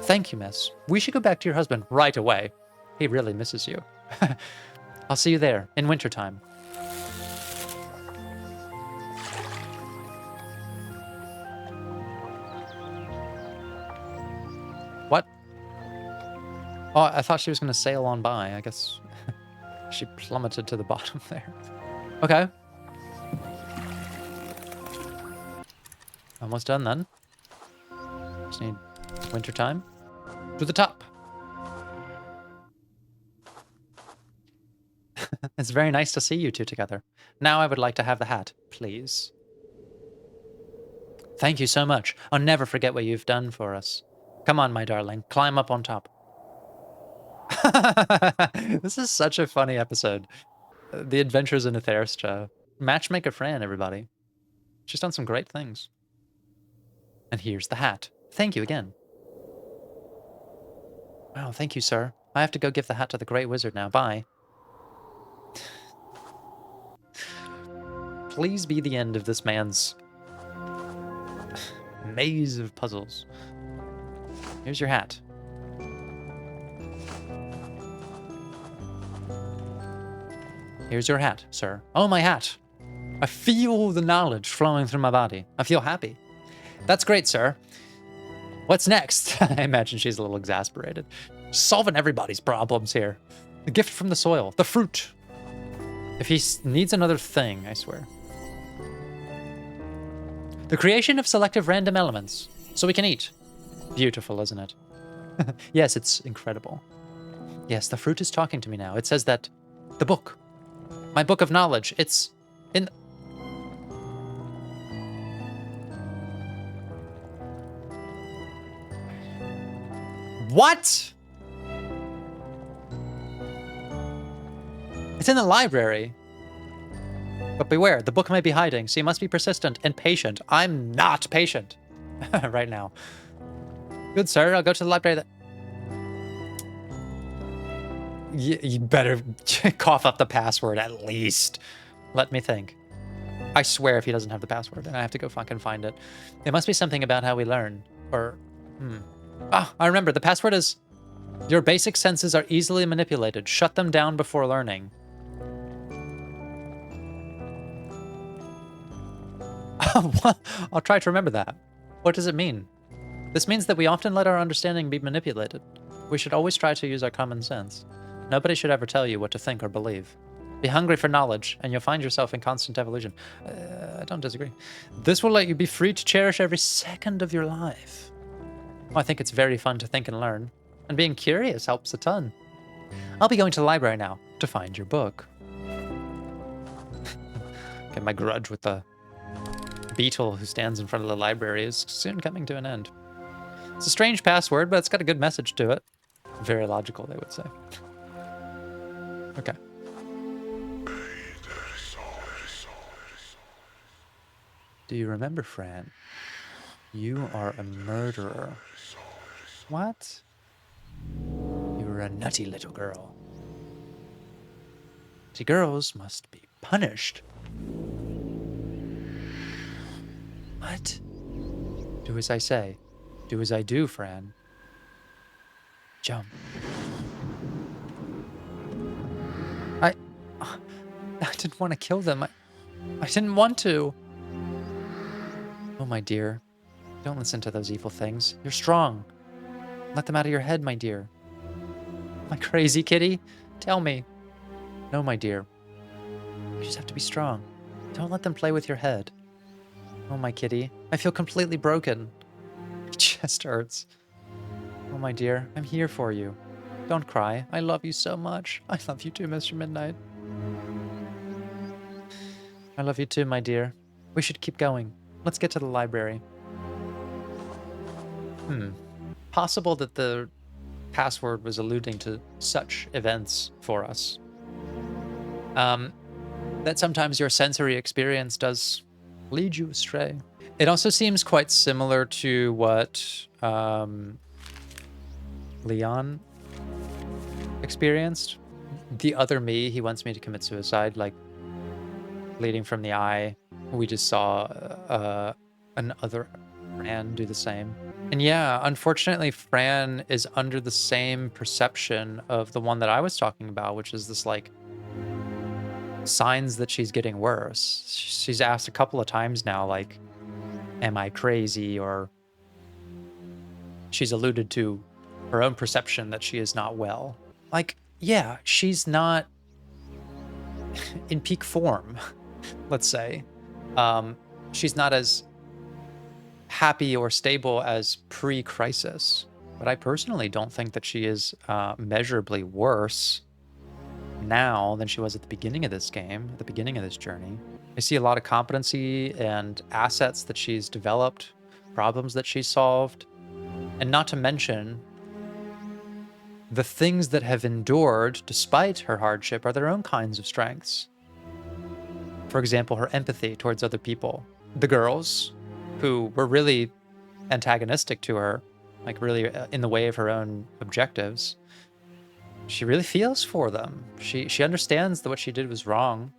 Thank you, miss. We should go back to your husband right away. He really misses you. I'll see you there in wintertime. What? Oh, I thought she was going to sail on by. I guess she plummeted to the bottom there. Okay. Almost done then. Just need wintertime. To the top. It's very nice to see you two together. Now I would like to have the hat, please. Thank you so much. I'll never forget what you've done for us. Come on, my darling. Climb up on top. This is such a funny episode. The Adventures in Etheristra. Matchmaker Fran, everybody. She's done some great things. And here's the hat. Thank you again. Wow, thank you, sir. I have to go give the hat to the Great Wizard now. Bye. Please be the end of this man's maze of puzzles. Here's your hat. Here's your hat, sir. Oh, my hat. I feel the knowledge flowing through my body. I feel happy. That's great, sir. What's next? I imagine she's a little exasperated. Solving everybody's problems here. The gift from the soil. The fruit. If he needs another thing, I swear. The creation of selective random elements. So we can eat. Beautiful, isn't it? Yes, it's incredible. Yes, the fruit is talking to me now. It says that the book. My book of knowledge. It's in... What? It's in the library. But beware, the book may be hiding, so you must be persistent and patient. I'm not patient right now. Good sir, I'll go to the library. You better cough up the password at least. Let me think. I swear if he doesn't have the password, then I have to go fucking find it. It must be something about how we learn. Or, Ah, I remember. The password is, your basic senses are easily manipulated. Shut them down before learning. I'll try to remember that. What does it mean? This means that we often let our understanding be manipulated. We should always try to use our common sense. Nobody should ever tell you what to think or believe. Be hungry for knowledge, and you'll find yourself in constant evolution. I don't disagree. This will let you be free to cherish every second of your life. Well, I think it's very fun to think and learn, and being curious helps a ton. I'll be going to the library now to find your book. Okay, my grudge with the beetle who stands in front of the library is soon coming to an end. It's a strange password, but it's got a good message to it. Very logical, they would say. Okay. Do you remember, Fran? You are a murderer. What? You're a nutty little girl. See, girls must be punished. What? Do as I say. Do as I do, Fran. Jump. I didn't want to kill them. I didn't want to. Oh, my dear. Don't listen to those evil things. You're strong. Let them out of your head, my dear. Am I crazy, kitty? Tell me. No, my dear. You just have to be strong. Don't let them play with your head. Oh, my kitty. I feel completely broken. My chest hurts. Oh, my dear. I'm here for you. Don't cry. I love you so much. I love you too, Mr. Midnight. I love you too, my dear. We should keep going. Let's get to the library. Possible that the password was alluding to such events for us. That sometimes your sensory experience does lead you astray. It also seems quite similar to what Leon experienced. The other me, he wants me to commit suicide, like bleeding from the eye. We just saw another Fran do the same. And yeah, unfortunately, Fran is under the same perception of the one that I was talking about, which is this like signs that she's getting worse. She's asked a couple of times now, like, am I crazy? Or she's alluded to her own perception that she is not well. Like, yeah, she's not in peak form, let's say. She's not as happy or stable as pre-crisis. But I personally don't think that she is measurably worse now than she was at the beginning of this game, at the beginning of this journey. I see a lot of competency and assets that she's developed, problems that she's solved, and not to mention the things that have endured despite her hardship are their own kinds of strengths. For example, her empathy towards other people. The girls, who were really antagonistic to her, like really in the way of her own objectives, she really feels for them. She understands that what she did was wrong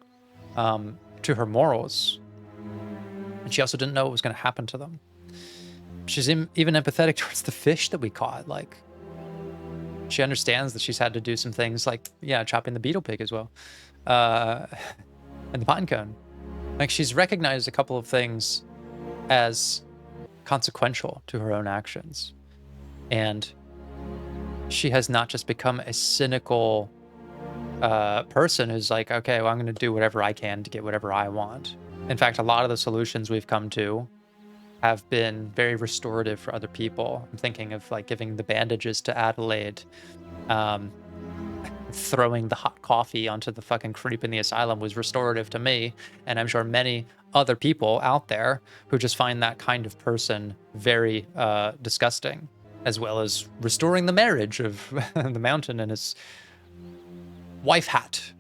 to her morals. And she also didn't know what was going to happen to them. She's even empathetic towards the fish that we caught. Like, she understands that she's had to do some things like, yeah, chopping the beetle pig as well. And the pine cone. Like, she's recognized a couple of things as consequential to her own actions. And she has not just become a cynical person who's like, okay, well, I'm going to do whatever I can to get whatever I want. In fact, a lot of the solutions we've come to have been very restorative for other people. I'm thinking of like giving the bandages to Adelaide, throwing the hot coffee onto the fucking creep in the asylum was restorative to me. And I'm sure many other people out there who just find that kind of person very disgusting, as well as restoring the marriage of the mountain and his wife hat.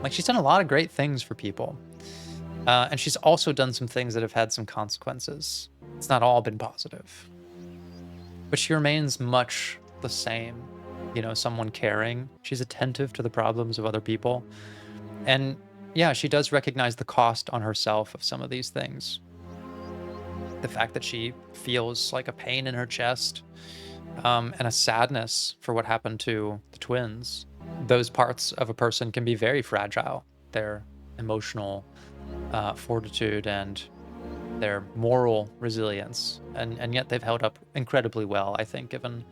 Like, she's done a lot of great things for people. And she's also done some things that have had some consequences. It's not all been positive. But she remains much the same. You know, someone caring. She's attentive to the problems of other people. And yeah, she does recognize the cost on herself of some of these things. The fact that she feels like a pain in her chest, and a sadness for what happened to the twins. Those parts of a person can be very fragile. Their emotional fortitude and their moral resilience. And yet they've held up incredibly well, I think, given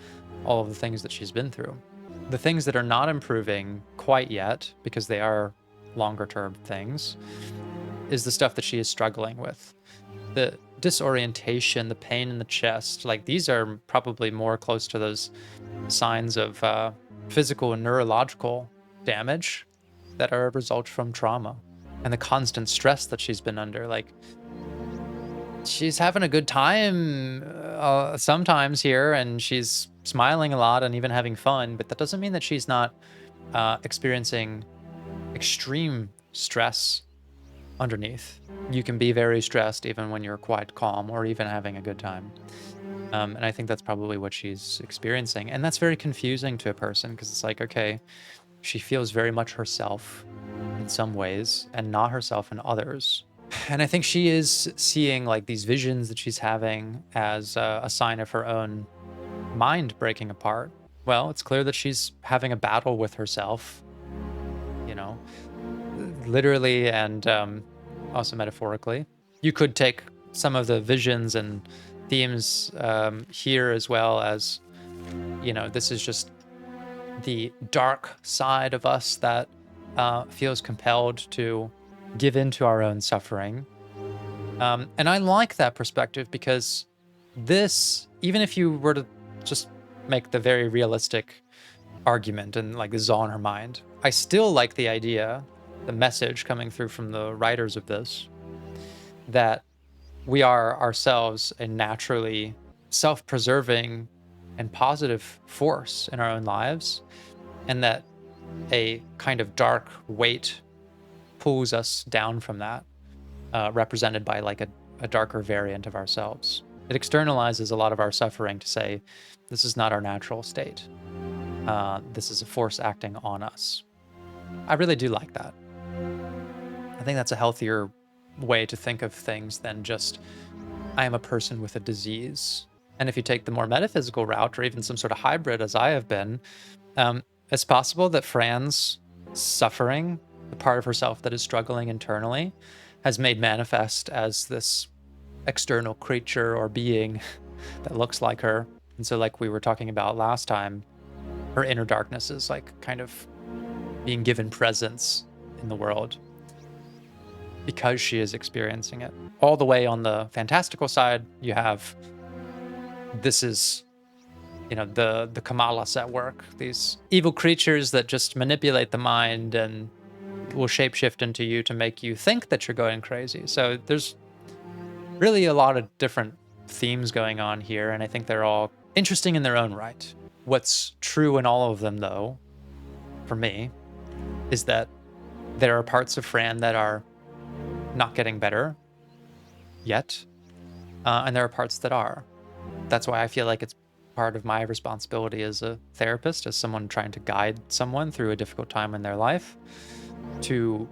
all of the things that she's been through. The things that are not improving quite yet, because they are longer term things, is the stuff that she is struggling with. The disorientation, the pain in the chest, like these are probably more close to those signs of physical and neurological damage that are a result from trauma. And the constant stress that she's been under. Like, she's having a good time sometimes here, and she's smiling a lot and even having fun, but that doesn't mean that she's not experiencing extreme stress underneath. You can be very stressed even when you're quite calm or even having a good time. And I think that's probably what she's experiencing. And that's very confusing to a person, because it's like, okay, she feels very much herself in some ways and not herself in others. And I think she is seeing like these visions that she's having as a sign of her own mind breaking apart. Well, it's clear that she's having a battle with herself, you know, literally and also metaphorically. You could take some of the visions and themes here as well as, you know, this is just the dark side of us that feels compelled to give in to our own suffering. And I like that perspective, because this, even if you were to just make the very realistic argument and like this is all in her mind, I still like the idea, the message coming through from the writers of this, that we are ourselves a naturally self-preserving and positive force in our own lives, and that a kind of dark weight pulls us down from that, represented by like a darker variant of ourselves. It externalizes a lot of our suffering to say, this is not our natural state. This is a force acting on us. I really do like that. I think that's a healthier way to think of things than just, I am a person with a disease. And if you take the more metaphysical route, or even some sort of hybrid, as I have been, it's possible that Fran's suffering, the part of herself that is struggling internally, has made manifest as this external creature or being that looks like her. And so, like we were talking about last time, her inner darkness is like kind of being given presence in the world because she is experiencing it. All the way on the fantastical side, you have, this is, you know, the Kamalas at work, these evil creatures that just manipulate the mind and will shapeshift into you to make you think that you're going crazy. So there's really a lot of different themes going on here, and I think they're all interesting in their own right. What's true in all of them, though, for me, is that there are parts of Fran that are not getting better yet, and there are parts that are. That's why I feel like it's part of my responsibility as a therapist, as someone trying to guide someone through a difficult time in their life, to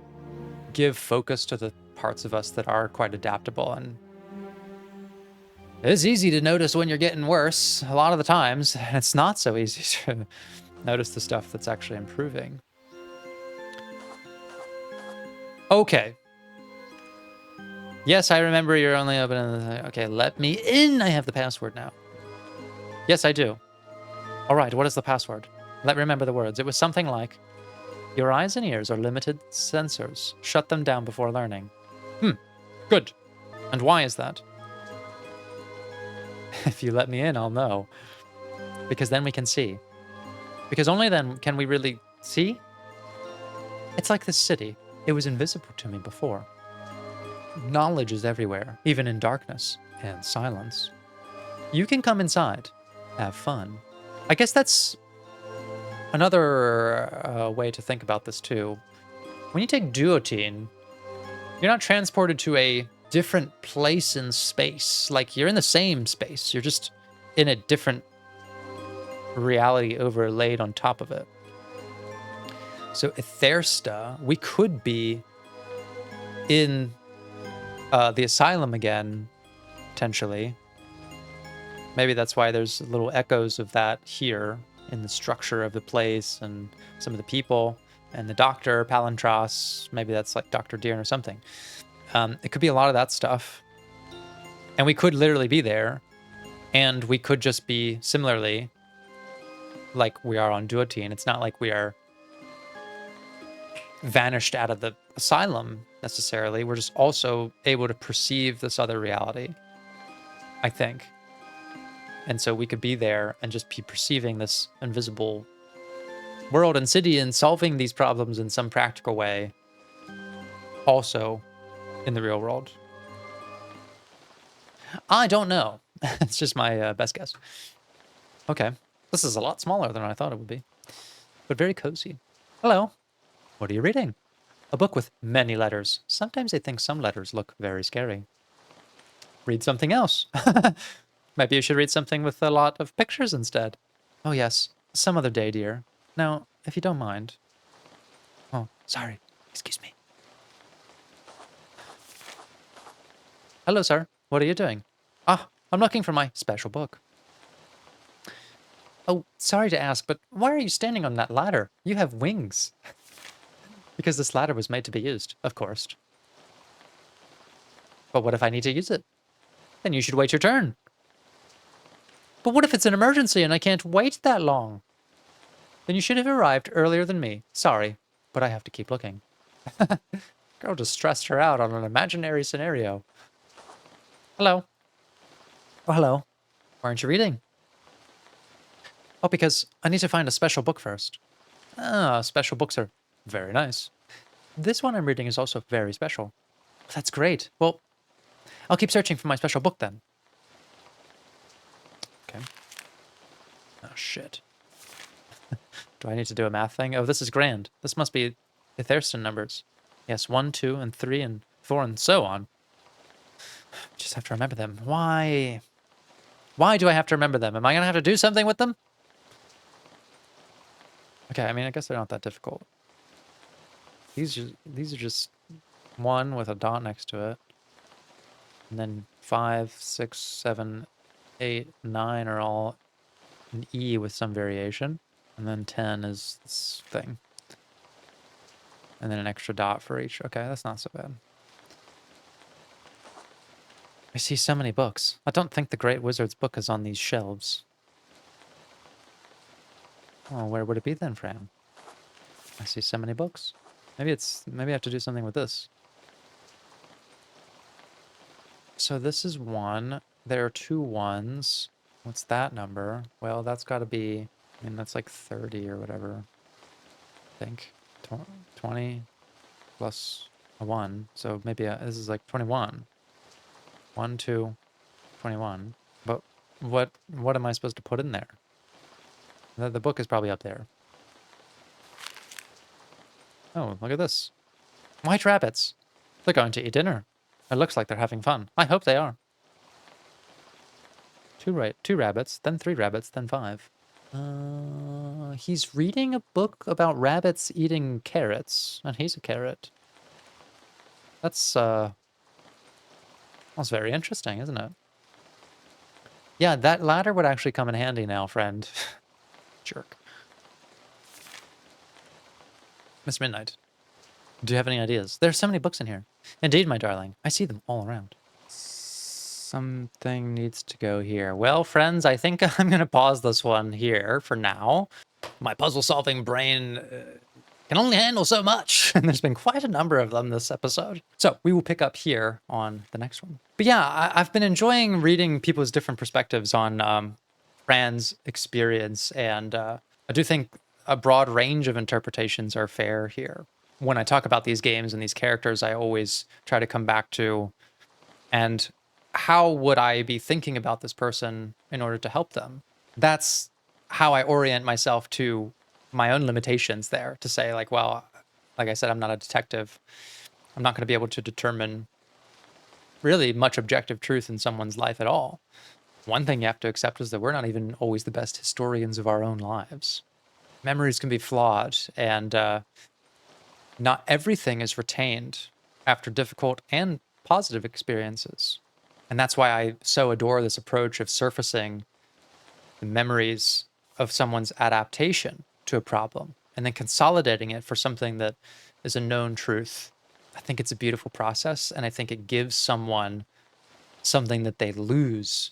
give focus to the parts of us that are quite adaptable. And it's easy to notice when you're getting worse a lot of the times, and it's not so easy to notice the stuff that's actually improving. Okay. Yes, I remember you're only open. Okay, let me in. I have the password now. Yes, I do. All right, what is the password? Let me remember the words. It was something like, your eyes and ears are limited sensors. Shut them down before learning. Good. And why is that? If you let me in, I'll know. Because then we can see. Because only then can we really see. It's like this city. It was invisible to me before. Knowledge is everywhere, even in darkness and silence. You can come inside, have fun. I guess that's another way to think about this too. When you take duotine, you're not transported to a different place in space. Like, you're in the same space. You're just in a different reality overlaid on top of it. So Ethersta, we could be in the asylum again, potentially. Maybe that's why there's little echoes of that here in the structure of the place and some of the people and the doctor, Palantros. Maybe that's like Dr. Deern or something. It could be a lot of that stuff. And we could literally be there. And we could just be similarly like we are on duotine. It's not like we are vanished out of the asylum necessarily. We're just also able to perceive this other reality, I think. And so we could be there and just be perceiving this invisible world and city and solving these problems in some practical way also in the real world. I don't know. It's just my best guess. Okay. This is a lot smaller than I thought it would be, but very cozy. Hello. What are you reading? A book with many letters. Sometimes I think some letters look very scary. Read something else. Maybe you should read something with a lot of pictures instead. Oh yes, some other day, dear. Now, if you don't mind. Oh, sorry. Excuse me. Hello, sir. What are you doing? Ah, I'm looking for my special book. Oh, sorry to ask, but why are you standing on that ladder? You have wings. Because this ladder was made to be used, of course. But what if I need to use it? Then you should wait your turn. But what if it's an emergency and I can't wait that long? Then you should have arrived earlier than me. Sorry, but I have to keep looking. Girl just stressed her out on an imaginary scenario. Hello. Oh, hello. Why aren't you reading? Oh, because I need to find a special book first. Ah, special books are very nice. This one I'm reading is also very special. That's great. Well, I'll keep searching for my special book then. Okay. Oh, shit. Do I need to do a math thing? Oh, this is grand. This must be the Thurston numbers. Yes, 1, 2, and 3, and 4, and so on. Just have to remember them. Why? Why do I have to remember them? Am I going to have to do something with them? Okay, I mean, I guess they're not that difficult. These are just 1 with a dot next to it. And then 5, 6, 7, 8, 9 are all an E with some variation. And then 10 is this thing. And then an extra dot for each. Okay, that's not so bad. I see so many books. I don't think the Great Wizard's book is on these shelves. Oh, where would it be then, Fran? I see so many books. Maybe I have to do something with this. So this is 1. There are 2 1s. What's that number? Well, that's got to be, I mean, that's like 30 or whatever. I think 20 plus a 1. So maybe this is like 21. 1, 2, 21. But what am I supposed to put in there? The book is probably up there. Oh, look at this. White rabbits. They're going to eat dinner. It looks like they're having fun. I hope they are. 2 rabbits, then 3 rabbits, then 5. He's reading a book about rabbits eating carrots, and he's a carrot. That's very interesting, isn't it? Yeah, that ladder would actually come in handy now, friend. Jerk. Miss Midnight, do you have any ideas? There are so many books in here. Indeed, my darling. I see them all around. Something needs to go here. Well, friends, I think I'm going to pause this one here for now. My puzzle-solving brain can only handle so much, and there's been quite a number of them this episode. So we will pick up here on the next one. But yeah, I've been enjoying reading people's different perspectives on Fran's experience, and I do think a broad range of interpretations are fair here. When I talk about these games and these characters, I always try to come back to, and how would I be thinking about this person in order to help them? That's how I orient myself to my own limitations there, to say like, well, Like I said, I'm not a detective. I'm not going to be able to determine really much objective truth in someone's life at all. One thing you have to accept is that we're not even always the best historians of our own lives. Memories can be flawed, and not everything is retained after difficult and positive experiences. And that's why I so adore this approach of surfacing the memories of someone's adaptation to a problem and then consolidating it for something that is a known truth. I think it's a beautiful process, and I think it gives someone something that they lose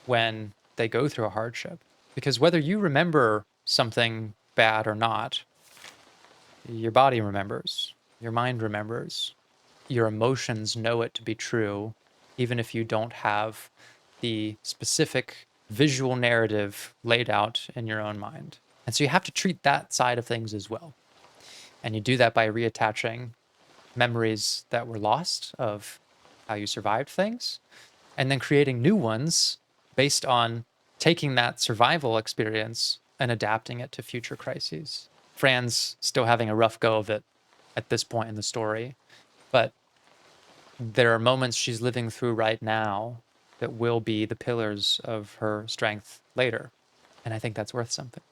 when they go through a hardship. Because whether you remember something bad or not, your body remembers, your mind remembers, your emotions know it to be true, even if you don't have the specific visual narrative laid out in your own mind. And so you have to treat that side of things as well. And you do that by reattaching memories that were lost of how you survived things, and then creating new ones based on taking that survival experience and adapting it to future crises. Fran's still having a rough go of it at this point in the story, but there are moments she's living through right now that will be the pillars of her strength later. And I think that's worth something.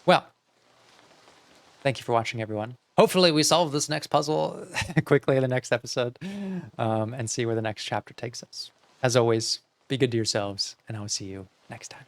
Well, thank you for watching, everyone. Hopefully we solve this next puzzle quickly in the next episode, and see where the next chapter takes us. As always, be good to yourselves, and I will see you next time.